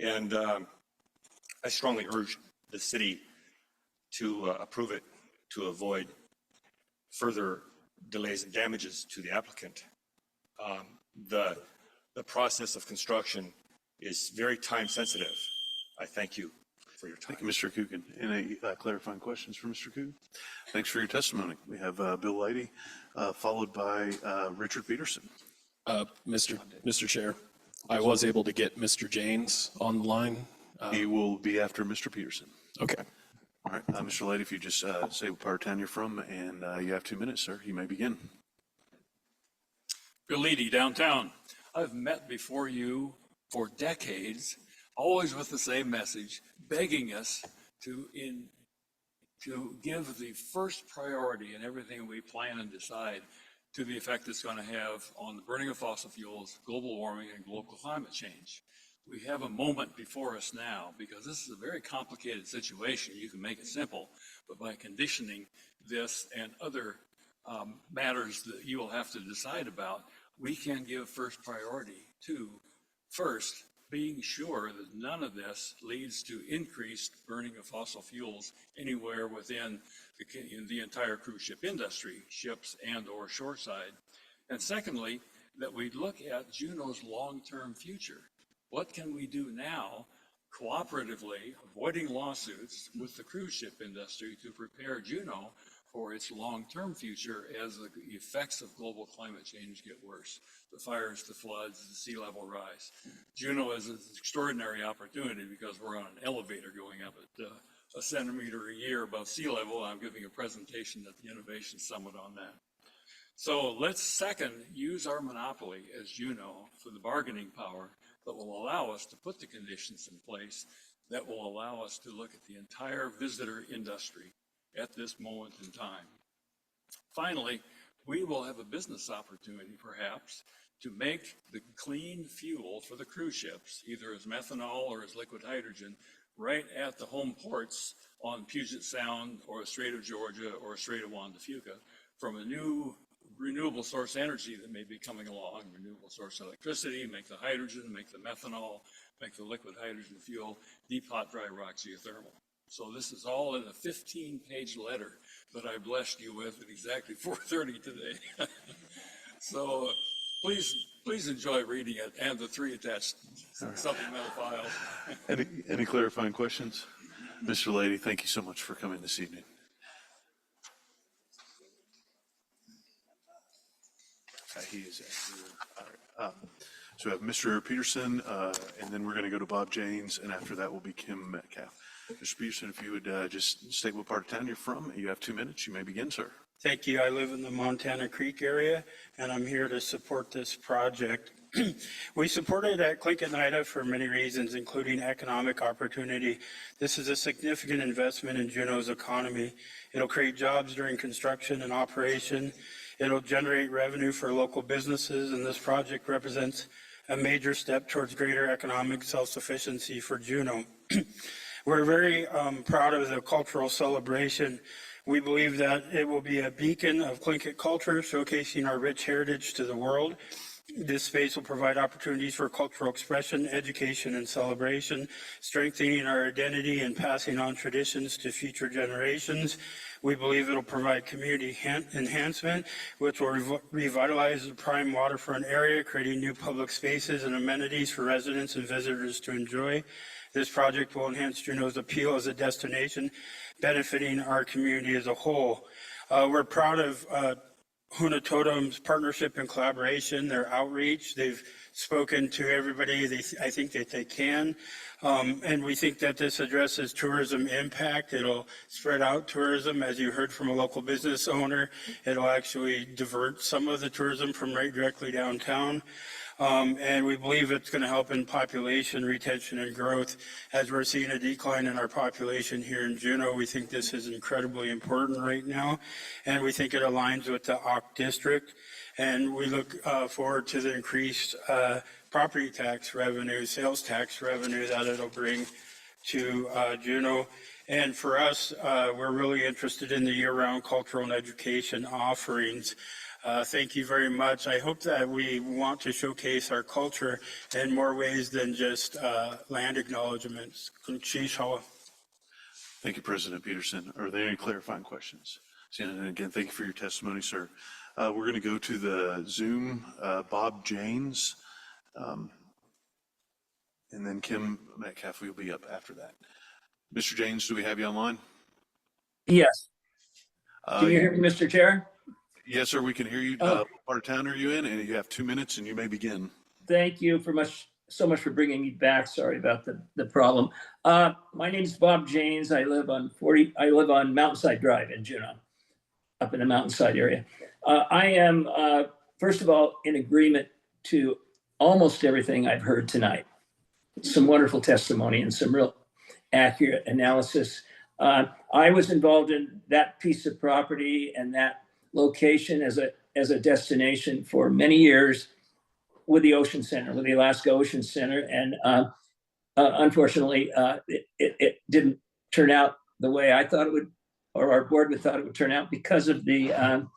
And I strongly urge the city to approve it to avoid further delays and damages to the applicant. The process of construction is very time sensitive. I thank you for your time. Thank you, Mr. Coogan. Any clarifying questions for Mr. Coogan? Thanks for your testimony. We have Bill Leidy, followed by Richard Peterson. Mr. Chair, I was able to get Mr. Janes on the line. He will be after Mr. Peterson. Okay. All right, Mr. Leidy, if you just say what part of town you're from, and you have 2 minutes, sir. You may begin. Bill Leidy, downtown. I've met before you for decades, always with the same message, begging us to give the first priority in everything we plan and decide to the effect it's going to have on the burning of fossil fuels, global warming, and global climate change. We have a moment before us now because this is a very complicated situation. You can make it simple, but by conditioning this and other matters that you will have to decide about, we can give first priority to first being sure that none of this leads to increased burning of fossil fuels anywhere within the entire cruise ship industry, ships and or shoreside. And secondly, that we look at Juneau's long-term future. What can we do now cooperatively, avoiding lawsuits with the cruise ship industry to prepare Juneau for its long-term future as the effects of global climate change get worse? The fires, the floods, the sea level rise. Juneau is an extraordinary opportunity because we're on an elevator going up at a centimeter a year above sea level. I'm giving a presentation at the Innovation Summit on that. So let's second use our monopoly as Juneau for the bargaining power that will allow us to put the conditions in place that will allow us to look at the entire visitor industry at this moment in time. Finally, we will have a business opportunity perhaps to make the clean fuel for the cruise ships, either as methanol or as liquid hydrogen, right at the home ports on Puget Sound or the Strait of Georgia or Strait of Juan de Fuca from a new renewable source energy that may be coming along, renewable source electricity, make the hydrogen, make the methanol, make the liquid hydrogen fuel, deep hot dry rock geothermal. So this is all in a 15-page letter that I blessed you with at exactly 4:30 today. So please enjoy reading it and the 3 attached supplemental files. Any clarifying questions? Mr. Leidy, thank you so much for coming this evening. He is all right. So we have Mr. Peterson, and then we're going to go to Bob Janes, and after that will be Kim Metcalf. Mr. Peterson, if you would just state what part of town you're from. You have 2 minutes. You may begin, sir. Thank you. I live in the Montana Creek area, and I'm here to support this project. We support it at Tlingit for many reasons, including economic opportunity. This is a significant investment in Juneau's economy. It'll create jobs during construction and operation. It'll generate revenue for local businesses, and this project represents a major step towards greater economic self-sufficiency for Juneau. We're very proud of the cultural celebration. We believe that it will be a beacon of Tlingit culture, showcasing our rich heritage to the world. This space will provide opportunities for cultural expression, education, and celebration, strengthening our identity and passing on traditions to future generations. We believe it'll provide community enhancement, which will revitalize the prime waterfront area, creating new public spaces and amenities for residents and visitors to enjoy. This project will enhance Juneau's appeal as a destination, benefiting our community as a whole. We're proud of Huna Totem's partnership and collaboration, their outreach. They've spoken to everybody I think that they can. And we think that this addresses tourism impact. It'll spread out tourism, as you heard from a local business owner. It'll actually divert some of the tourism from right directly downtown. And we believe it's going to help in population retention and growth. As we're seeing a decline in our population here in Juneau, we think this is incredibly important right now. And we think it aligns with the Auk district. And we look forward to the increased property tax revenue, sales tax revenue that it'll bring to Juneau. And for us, we're really interested in the year-round cultural and education offerings. Thank you very much. I hope that we want to showcase our culture in more ways than just land acknowledgements. Thank you, President Peterson. Are there any clarifying questions? And again, thank you for your testimony, sir. We're going to go to the Zoom, Bob Janes, and then Kim Metcalf will be up after that. Mr. Janes, do we have you online? Yes. Can you hear me, Mr. Chair? Yes, sir, we can hear you. Oh. What part of town are you in? And you have 2 minutes and you may begin. Thank you so much for bringing me back. Sorry about the problem. My name is Bob Janes. I live on Mountainside Drive in Juneau, up in the Mountainside area. I am, first of all, in agreement to almost everything I've heard tonight. Some wonderful testimony and some real accurate analysis. I was involved in that piece of property and that location as a destination for many years with the Ocean Center, with the Alaska Ocean Center. And unfortunately, it didn't turn out the way I thought it would, or our board would thought it would turn out because of the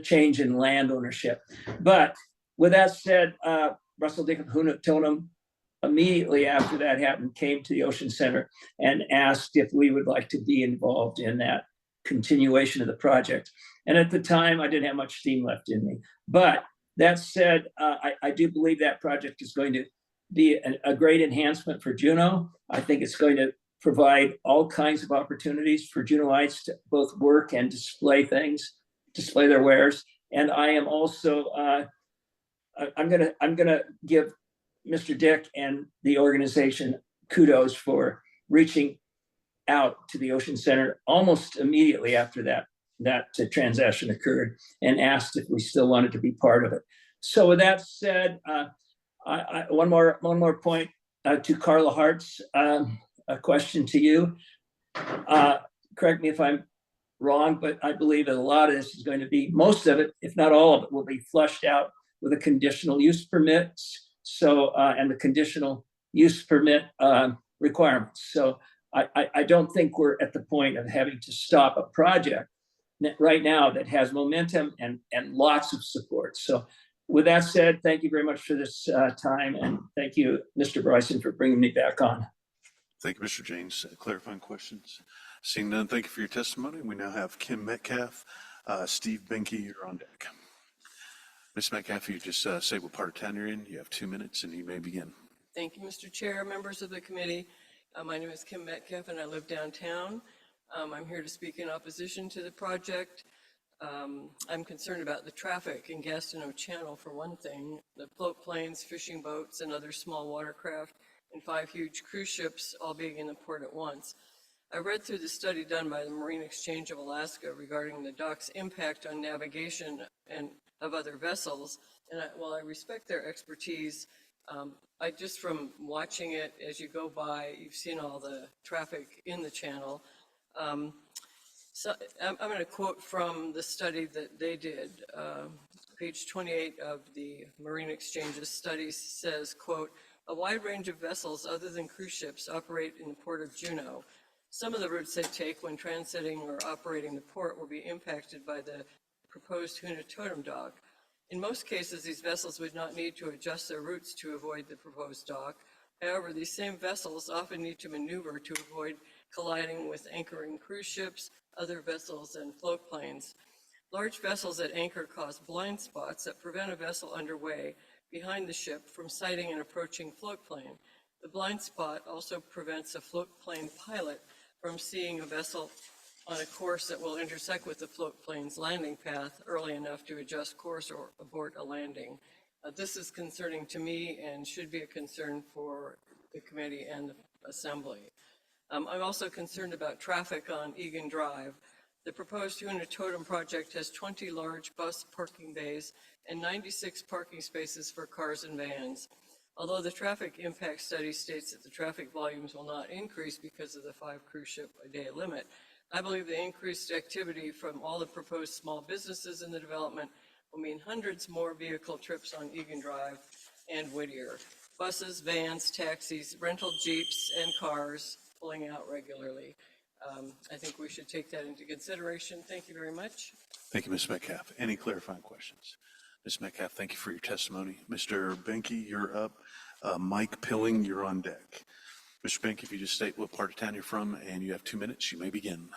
change in land ownership. But with that said, Russell Dick of Huna Totem, immediately after that happened, came to the Ocean Center and asked if we would like to be involved in that continuation of the project. And at the time, I didn't have much steam left in me. But that said, I do believe that project is going to be a great enhancement for Juneau. I think it's going to provide all kinds of opportunities for Juneauites to both work and display things, display their wares. And I am also, I'm gonna give Mr. Dick and the organization kudos for reaching out to the Ocean Center almost immediately after that transaction occurred and asked if we still wanted to be part of it. So with that said, one more point to Carla Hart's a question to you. Correct me if I'm wrong, but I believe that a lot of this is going to be, most of it, if not all of it, will be flushed out with a conditional use permits. So, and the conditional use permit requirements. So I don't think we're at the point of having to stop a project right now that has momentum and lots of support. So with that said, thank you very much for this time. And thank you, Mr. Bryson, for bringing me back on. Thank you, Mr. James. Clarifying questions? Seeing none, thank you for your testimony. We now have Kim Metcalf. Steve Benke, you're on deck. Ms. Metcalf, you just say what part of town you're in. You have 2 minutes and you may begin. Thank you, Mr. Chair, members of the committee. My name is Kim Metcalf and I live downtown. I'm here to speak in opposition to the project. I'm concerned about the traffic in Gastineau Channel for one thing, the float planes, fishing boats, and other small watercraft, and 5 huge cruise ships all being in the port at once. I read through the study done by the Marine Exchange of Alaska regarding the dock's impact on navigation and of other vessels, and while I respect their expertise, I just from watching it as you go by, you've seen all the traffic in the channel. So I'm going to quote from the study that they did. Page 28 of the Marine Exchange's study says, quote, "A wide range of vessels other than cruise ships operate in the port of Juneau. Some of the routes they take when transiting or operating the port will be impacted by the proposed Huna Totem dock. In most cases, these vessels would not need to adjust their routes to avoid the proposed dock. However, these same vessels often need to maneuver to avoid colliding with anchoring cruise ships, other vessels, and float planes. Large vessels at anchor cause blind spots that prevent a vessel underway behind the ship from sighting an approaching float plane. The blind spot also prevents a float plane pilot from seeing a vessel on a course that will intersect with the float plane's landing path early enough to adjust course or abort a landing. This is concerning to me and should be a concern for the committee and the assembly. I'm also concerned about traffic on Egan Drive. The proposed Huna Totem project has 20 large bus parking bays and 96 parking spaces for cars and vans. Although the traffic impact study states that the traffic volumes will not increase because of the 5 cruise ship a day limit, I believe the increased activity from all the proposed small businesses in the development will mean hundreds more vehicle trips on Egan Drive and Whittier. Buses, vans, taxis, rental jeeps, and cars pulling out regularly. I think we should take that into consideration. Thank you very much. Thank you, Ms. Metcalf. Any clarifying questions? Ms. Metcalf, thank you for your testimony. Mr. Benke, you're up. Mike Pilling, you're on deck. Mr. Benke, if you just state what part of town you're from and you have 2 minutes, you may begin.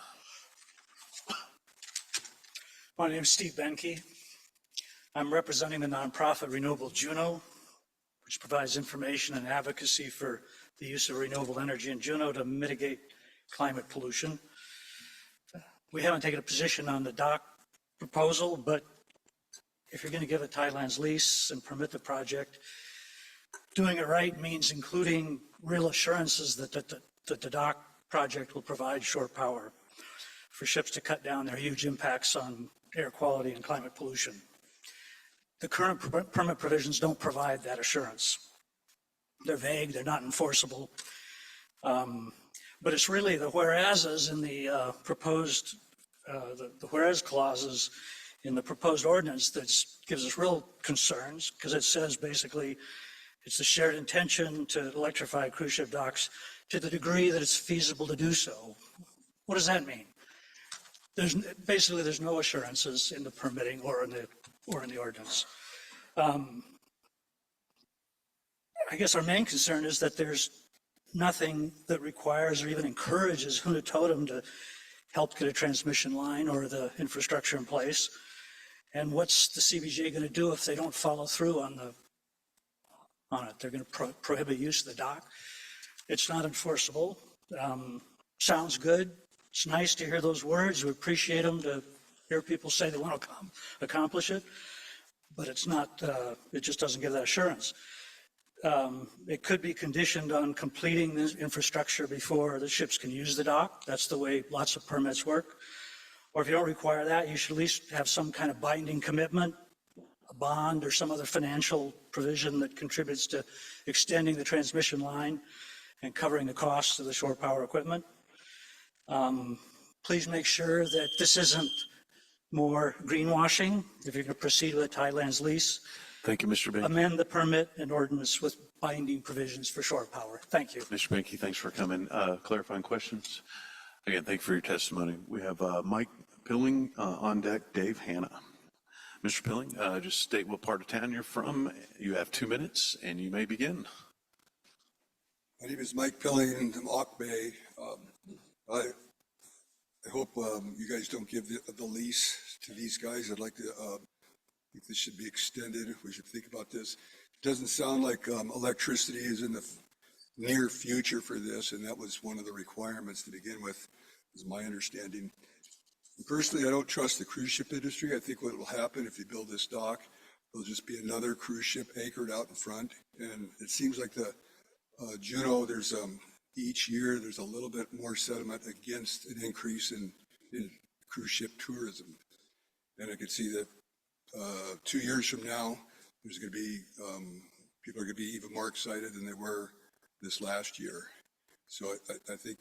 My name is Steve Benke. I'm representing the nonprofit Renewable Juneau, which provides information and advocacy for the use of renewable energy in Juneau to mitigate climate pollution. We haven't taken a position on the dock proposal, but if you're going to give a Tidelands lease and permit the project, doing it right means including real assurances that the dock project will provide shore power for ships to cut down their huge impacts on air quality and climate pollution. The current permit provisions don't provide that assurance. They're vague, they're not enforceable. But it's really the whereases in the proposed, the whereas clauses in the proposed ordinance that gives us real concerns, because it says basically it's the shared intention to electrify cruise ship docks to the degree that it's feasible to do so. What does that mean? There's no assurances in the permitting or in the ordinance. I guess our main concern is that there's nothing that requires or even encourages Huna Totem to help get a transmission line or the infrastructure in place. And what's the CBJ going to do if they don't follow through on it? They're going to prohibit use of the dock. It's not enforceable. Sounds good. It's nice to hear those words. We appreciate them, to hear people say they want to accomplish it, but it's not, it just doesn't give that assurance. It could be conditioned on completing this infrastructure before the ships can use the dock. That's the way lots of permits work. Or if you don't require that, you should at least have some kind of binding commitment, a bond or some other financial provision that contributes to extending the transmission line and covering the costs of the shore power equipment. Please make sure that this isn't more greenwashing. If you're going to proceed with a Tidelands lease, Thank you, Mr. Benke. amend the permit and ordinance with binding provisions for shore power. Thank you. Mr. Benke, thanks for coming. Clarifying questions? Again, thank you for your testimony. We have Mike Pilling on deck, Dave Hanna. Mr. Pilling, just state what part of town you're from. You have 2 minutes and you may begin. My name is Mike Pilling from Auk Bay. I hope you guys don't give the lease to these guys. I'd like to think this should be extended. We should think about this. It doesn't sound like electricity is in the near future for this, and that was one of the requirements to begin with, is my understanding. Personally, I don't trust the cruise ship industry. I think what will happen if you build this dock, there'll just be another cruise ship anchored out in front. And it seems like the Juneau, there's each year there's a little bit more sentiment against an increase in cruise ship tourism. And I could see that 2 years from now, there's going to be, people are going to be even more excited than they were this last year. So I think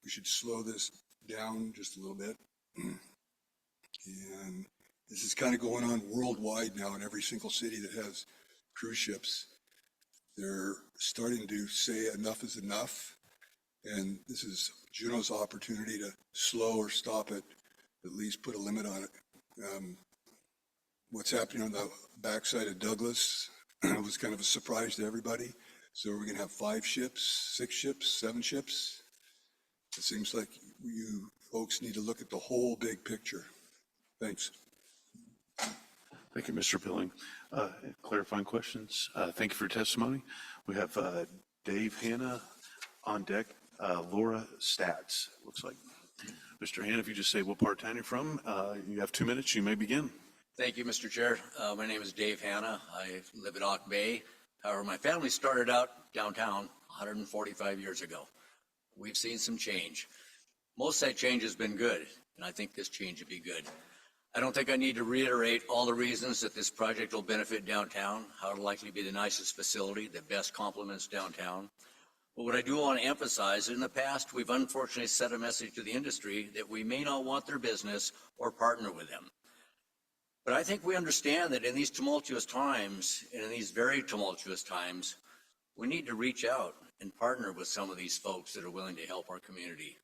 we should slow this down just a little bit. And this is kind of going on worldwide now in every single city that has cruise ships. They're starting to say enough is enough. And this is Juneau's opportunity to slow or stop it, at least put a limit on it. What's happening on the backside of Douglas was kind of a surprise to everybody. So we're going to have 5 ships, 6 ships, 7 ships. It seems like you folks need to look at the whole big picture. Thanks. Thank you, Mr. Pilling. Clarifying questions? Thank you for your testimony. We have Dave Hanna on deck, Laura Stats, looks like. Mr. Hanna, if you just say what part of town you're from, you have 2 minutes, you may begin. Thank you, Mr. Chair. My name is Dave Hanna. I live in Auk Bay. However, my family started out downtown 145 years ago. We've seen some change. Most of that change has been good, and I think this change will be good. I don't think I need to reiterate all the reasons that this project will benefit downtown, how it'll likely be the nicest facility that best complements downtown. But what I do want to emphasize, in the past, we've unfortunately sent a message to the industry that we may not want their business or partner with them. But I think we understand that in these tumultuous times, and in these very tumultuous times, we need to reach out and partner with some of these folks that are willing to help our community.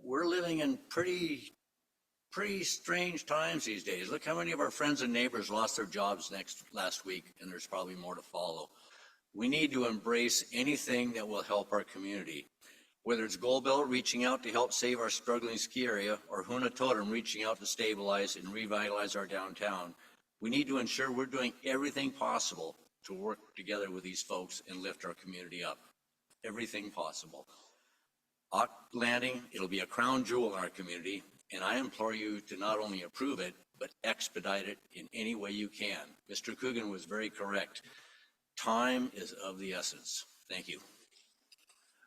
We're living in pretty strange times these days. Look how many of our friends and neighbors lost their jobs last week, and there's probably more to follow. We need to embrace anything that will help our community. Whether it's Gold Belt reaching out to help save our struggling ski area or Huna Totem reaching out to stabilize and revitalize our downtown, we need to ensure we're doing everything possible to work together with these folks and lift our community up. Everything possible. Ott Landing, it'll be a crown jewel in our community, and I implore you to not only approve it, but expedite it in any way you can. Mr. Coogan was very correct. Time is of the essence. Thank you.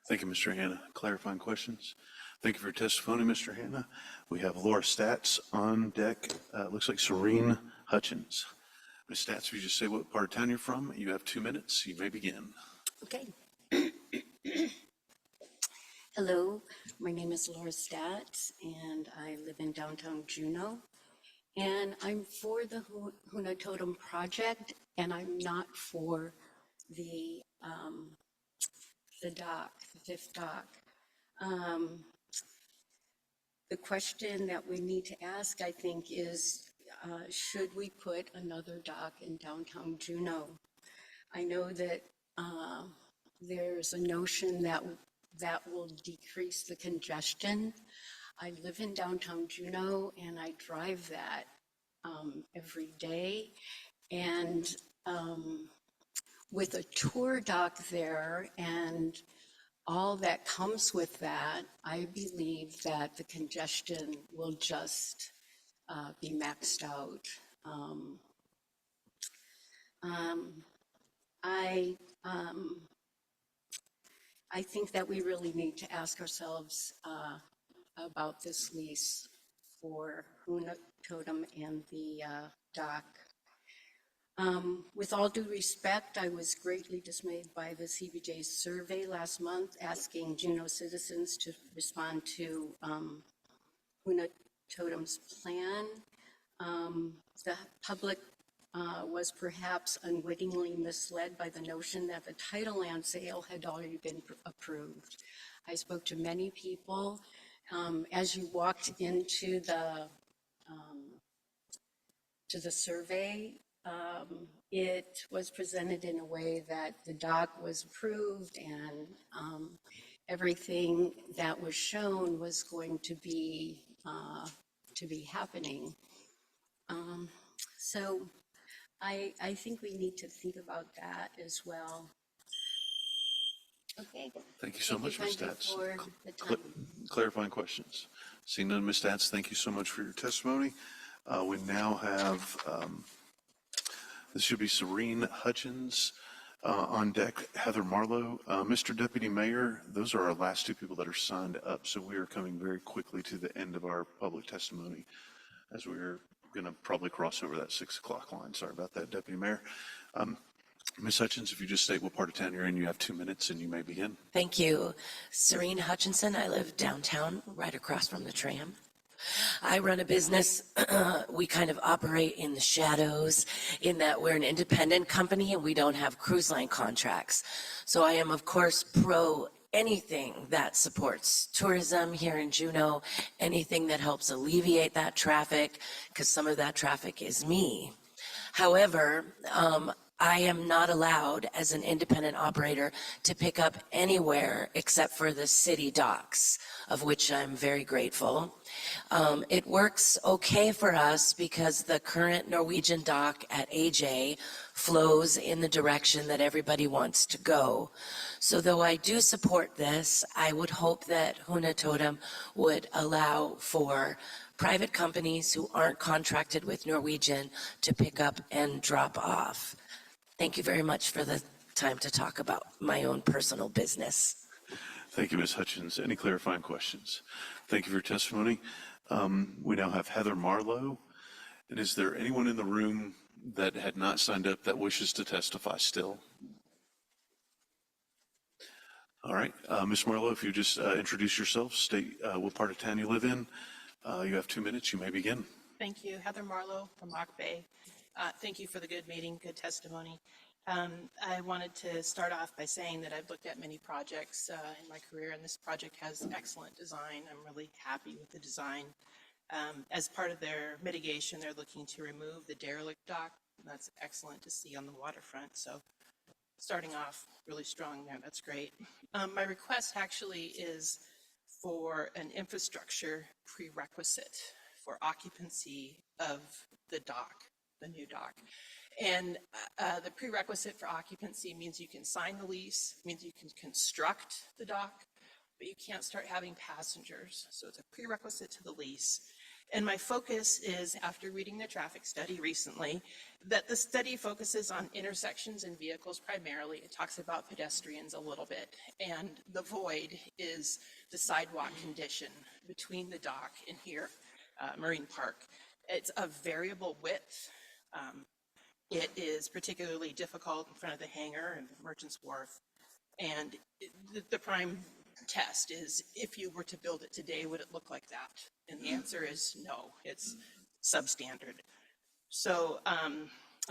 Thank you, Mr. Hanna. Clarifying questions? Thank you for your testimony, Mr. Hanna. We have Laura Stats on deck. Looks like Serene Hutchins. Ms. Stats, will you just say what part of town you're from? You have 2 minutes. You may begin. Okay. Hello, my name is Laura Stats, and I live in downtown Juneau. And I'm for the Huna Totem project, and I'm not for the dock, the fifth dock. The question that we need to ask, I think, is should we put another dock in downtown Juneau? I know that there's a notion that will decrease the congestion. I live in downtown Juneau and I drive that every day. And with a tour dock there and all that comes with that, I believe that the congestion will just be maxed out. I think that we really need to ask ourselves about this lease for Huna Totem and the dock. With all due respect, I was greatly dismayed by the CBJ survey last month asking Juneau citizens to respond to Huna Totem's plan. The public was perhaps unwittingly misled by the notion that the title land sale had already been approved. I spoke to many people. As you walked into the survey, it was presented in a way that the dock was approved and everything that was shown was going to be happening. So I think we need to think about that as well. Okay. Thank you so much, Ms. Stats. For the time. Clarifying questions. Seeing none, Ms. Stats, thank you so much for your testimony. We now have, this should be Serene Hutchins on deck, Heather Marlowe. Mr. Deputy Mayor, those are our last two people that are signed up, so we are coming very quickly to the end of our public testimony as we're going to probably cross over that 6 o'clock line. Sorry about that, Deputy Mayor. Ms. Hutchins, if you just state what part of town you're in, you have 2 minutes and you may begin. Thank you. Serene Hutchinson. I live downtown, right across from the tram. I run a business. We kind of operate in the shadows in that we're an independent company and we don't have cruise line contracts. So I am, of course, pro anything that supports tourism here in Juneau, anything that helps alleviate that traffic, because some of that traffic is me. However, I am not allowed as an independent operator to pick up anywhere except for the city docks, of which I'm very grateful. It works okay for us because the current Norwegian dock at AJ flows in the direction that everybody wants to go. So though I do support this, I would hope that Huna Totem would allow for private companies who aren't contracted with Norwegian to pick up and drop off. Thank you very much for the time to talk about my own personal business. Thank you, Ms. Hutchins. Any clarifying questions? Thank you for your testimony. We now have Heather Marlowe. And is there anyone in the room that had not signed up that wishes to testify still? All right, Ms. Marlowe, if you just introduce yourself, state what part of town you live in. You have 2 minutes. You may begin. Thank you. Heather Marlowe from Rock Bay. Thank you for the good meeting, good testimony. I wanted to start off by saying that I've looked at many projects in my career, and this project has excellent design. I'm really happy with the design. As part of their mitigation, they're looking to remove the derelict dock. That's excellent to see on the waterfront. So starting off really strong there. That's great. My request actually is for an infrastructure prerequisite for occupancy of the dock, the new dock. And the prerequisite for occupancy means you can sign the lease, means you can construct the dock, but you can't start having passengers. So it's a prerequisite to the lease. And my focus is, after reading the traffic study recently, that the study focuses on intersections and vehicles primarily. It talks about pedestrians a little bit. And the void is the sidewalk condition between the dock and here, Marine Park. It's a variable width. It is particularly difficult in front of the hangar and Merchants Wharf. And the prime test is, if you were to build it today, would it look like that? And the answer is no, it's substandard. So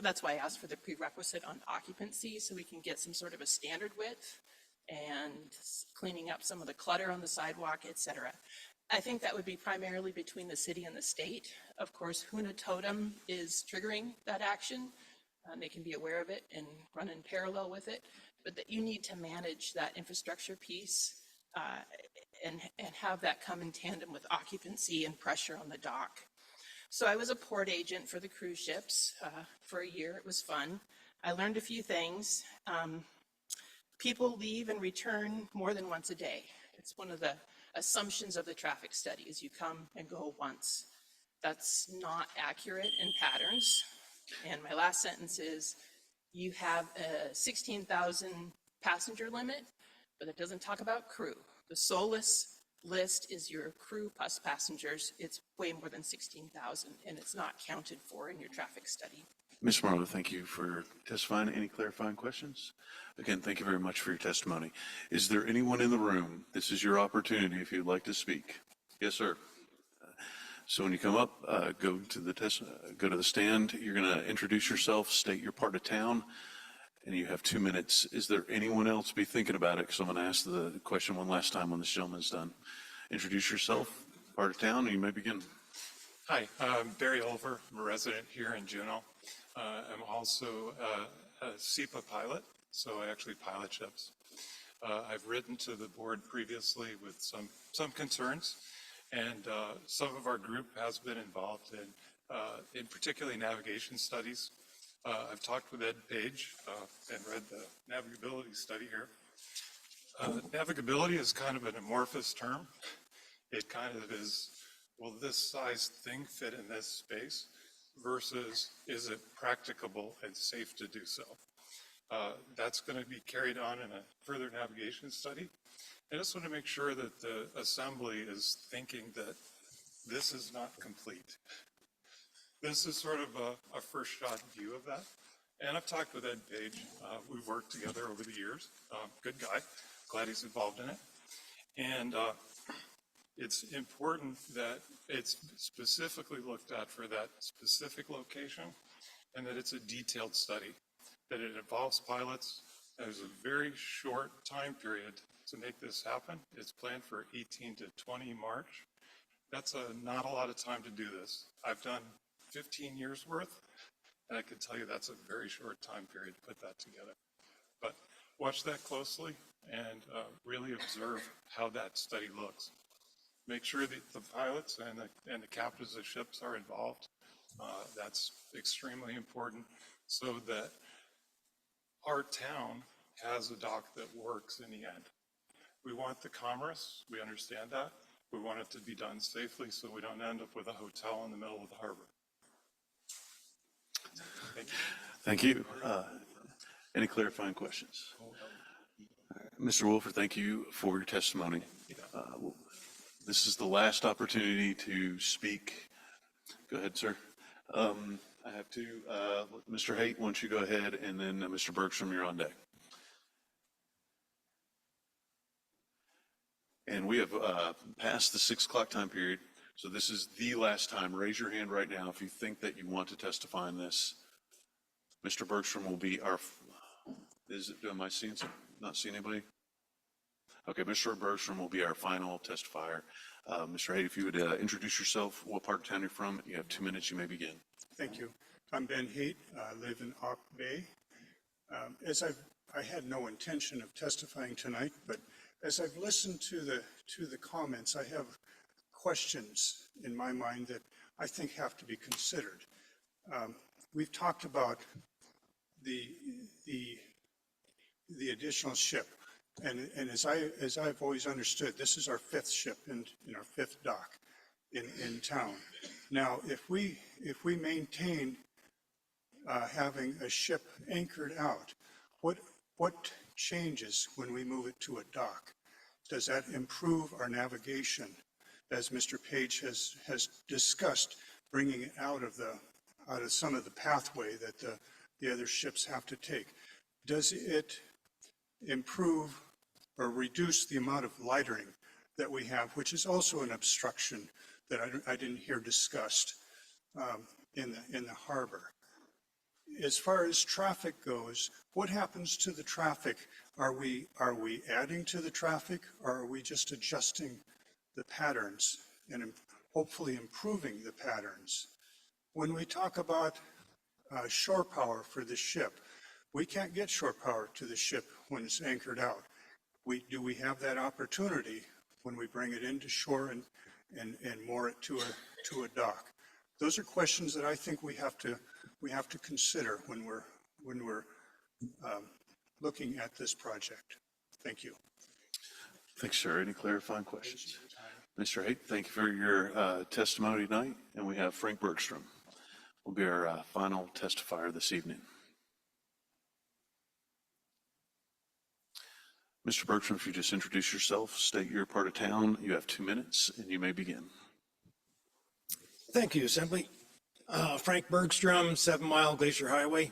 that's why I asked for the prerequisite on occupancy, so we can get some sort of a standard width and cleaning up some of the clutter on the sidewalk, et cetera. I think that would be primarily between the city and the state. Of course, Huna Totem is triggering that action. They can be aware of it and run in parallel with it, but that you need to manage that infrastructure piece and have that come in tandem with occupancy and pressure on the dock. So I was a port agent for the cruise ships for a year. It was fun. I learned a few things. People leave and return more than once a day. It's one of the assumptions of the traffic study is you come and go once. That's not accurate in patterns. And my last sentence is, you have a 16,000 passenger limit, but it doesn't talk about crew. The SOLAS list is your crew plus passengers. It's way more than 16,000, and it's not counted for in your traffic study. Ms. Marlowe, thank you for testifying. Any clarifying questions? Again, thank you very much for your testimony. Is there anyone in the room? This is your opportunity if you'd like to speak. Yes, sir. So when you come up, go to the stand. You're going to introduce yourself, state your part of town, and you have 2 minutes. Is there anyone else be thinking about it? Because I'm going to ask the question one last time when this gentleman's done. Introduce yourself, part of town, and you may begin. Hi, I'm Barry Olver. I'm a resident here in Juneau. I'm also a SEPA pilot, so I actually pilot ships. I've written to the board previously with some concerns, and some of our group has been involved in particularly navigation studies. I've talked with Ed Page and read the navigability study here. Navigability is kind of an amorphous term. It kind of is, will this size thing fit in this space versus is it practicable and safe to do so? That's going to be carried on in a further navigation study. I just want to make sure that the assembly is thinking that this is not complete. This is sort of a first shot view of that. And I've talked with Ed Page. We've worked together over the years. Good guy. Glad he's involved in it. And it's important that it's specifically looked at for that specific location and that it's a detailed study, that it involves pilots. There's a very short time period to make this happen. It's planned for 18 to 20 March. That's not a lot of time to do this. I've done 15 years worth, and I can tell you that's a very short time period to put that together. But watch that closely and really observe how that study looks. Make sure that the pilots and the captains of ships are involved. That's extremely important so that our town has a dock that works in the end. We want the commerce, we understand that. We want it to be done safely so we don't end up with a hotel in the middle of the harbor. Thank you. Thank you. Any clarifying questions? Mr. Wolford, thank you for your testimony. This is the last opportunity to speak. Go ahead, sir. I have to, Mr. Haight, why don't you go ahead, and then Mr. Bergstrom, you're on deck. And we have passed the 6 o'clock time period, so this is the last time. Raise your hand right now if you think that you want to testify in this. Mr. Bergstrom will be our, am I seeing some, not seeing anybody? Okay, Mr. Bergstrom will be our final testifier. Mr. Haight, if you would introduce yourself, what part of town you're from, you have 2 minutes, you may begin. Thank you. I'm Ben Haight. I live in Ock Bay. As I've I had no intention of testifying tonight, but as I've listened to the comments, I have questions in my mind that I think have to be considered. We've talked about the additional ship, and as I've always understood, this is our fifth ship in our fifth dock in town. Now, if we maintain having a ship anchored out, what changes when we move it to a dock? Does that improve our navigation, as Mr. Page has discussed, bringing it out of some of the pathway that the other ships have to take? Does it improve or reduce the amount of lightering that we have, which is also an obstruction that I didn't hear discussed in the harbor? As far as traffic goes, what happens to the traffic? Are we adding to the traffic, or are we just adjusting the patterns and hopefully improving the patterns? When we talk about shore power for the ship, we can't get shore power to the ship when it's anchored out. Do we have that opportunity when we bring it into shore and moor it to a dock? Those are questions that I think we have to consider when we're looking at this project. Thank you. Thanks, sir. Any clarifying questions? Mr. Haight, thank you for your testimony tonight. And we have Frank Bergstrom will be our final testifier this evening. Mr. Bergstrom, if you just introduce yourself, state your part of town, you have 2 minutes, and you may begin. Thank you, Assembly. Frank Bergstrom, 7 Mile Glacier Highway.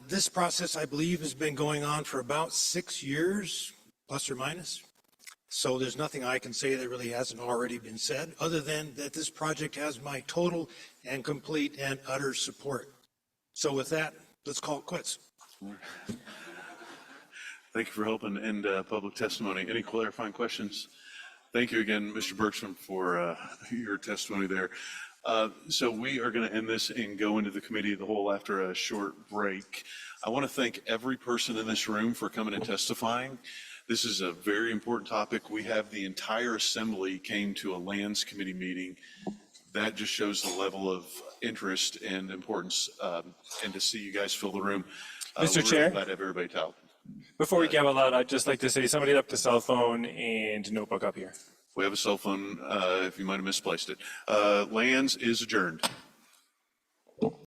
This process, I believe, has been going on for about 6 years, plus or minus. So there's nothing I can say that really hasn't already been said, other than that this project has my total and complete and utter support. So with that, let's call it quits. Thank you for helping end public testimony. Any clarifying questions? Thank you again, Mr. Bergstrom, for your testimony there. So we are going to end this and go into the committee of the whole after a short break. I want to thank every person in this room for coming and testifying. This is a very important topic. We have the entire assembly came to a lands committee meeting. That just shows the level of interest and importance, and to see you guys fill the room. Mr. We're Chair? really glad to have everybody talk. Before we gavel out, I'd just like to say somebody left a cell phone and notebook up here. We have a cell phone, if you might have misplaced it. Lands is adjourned.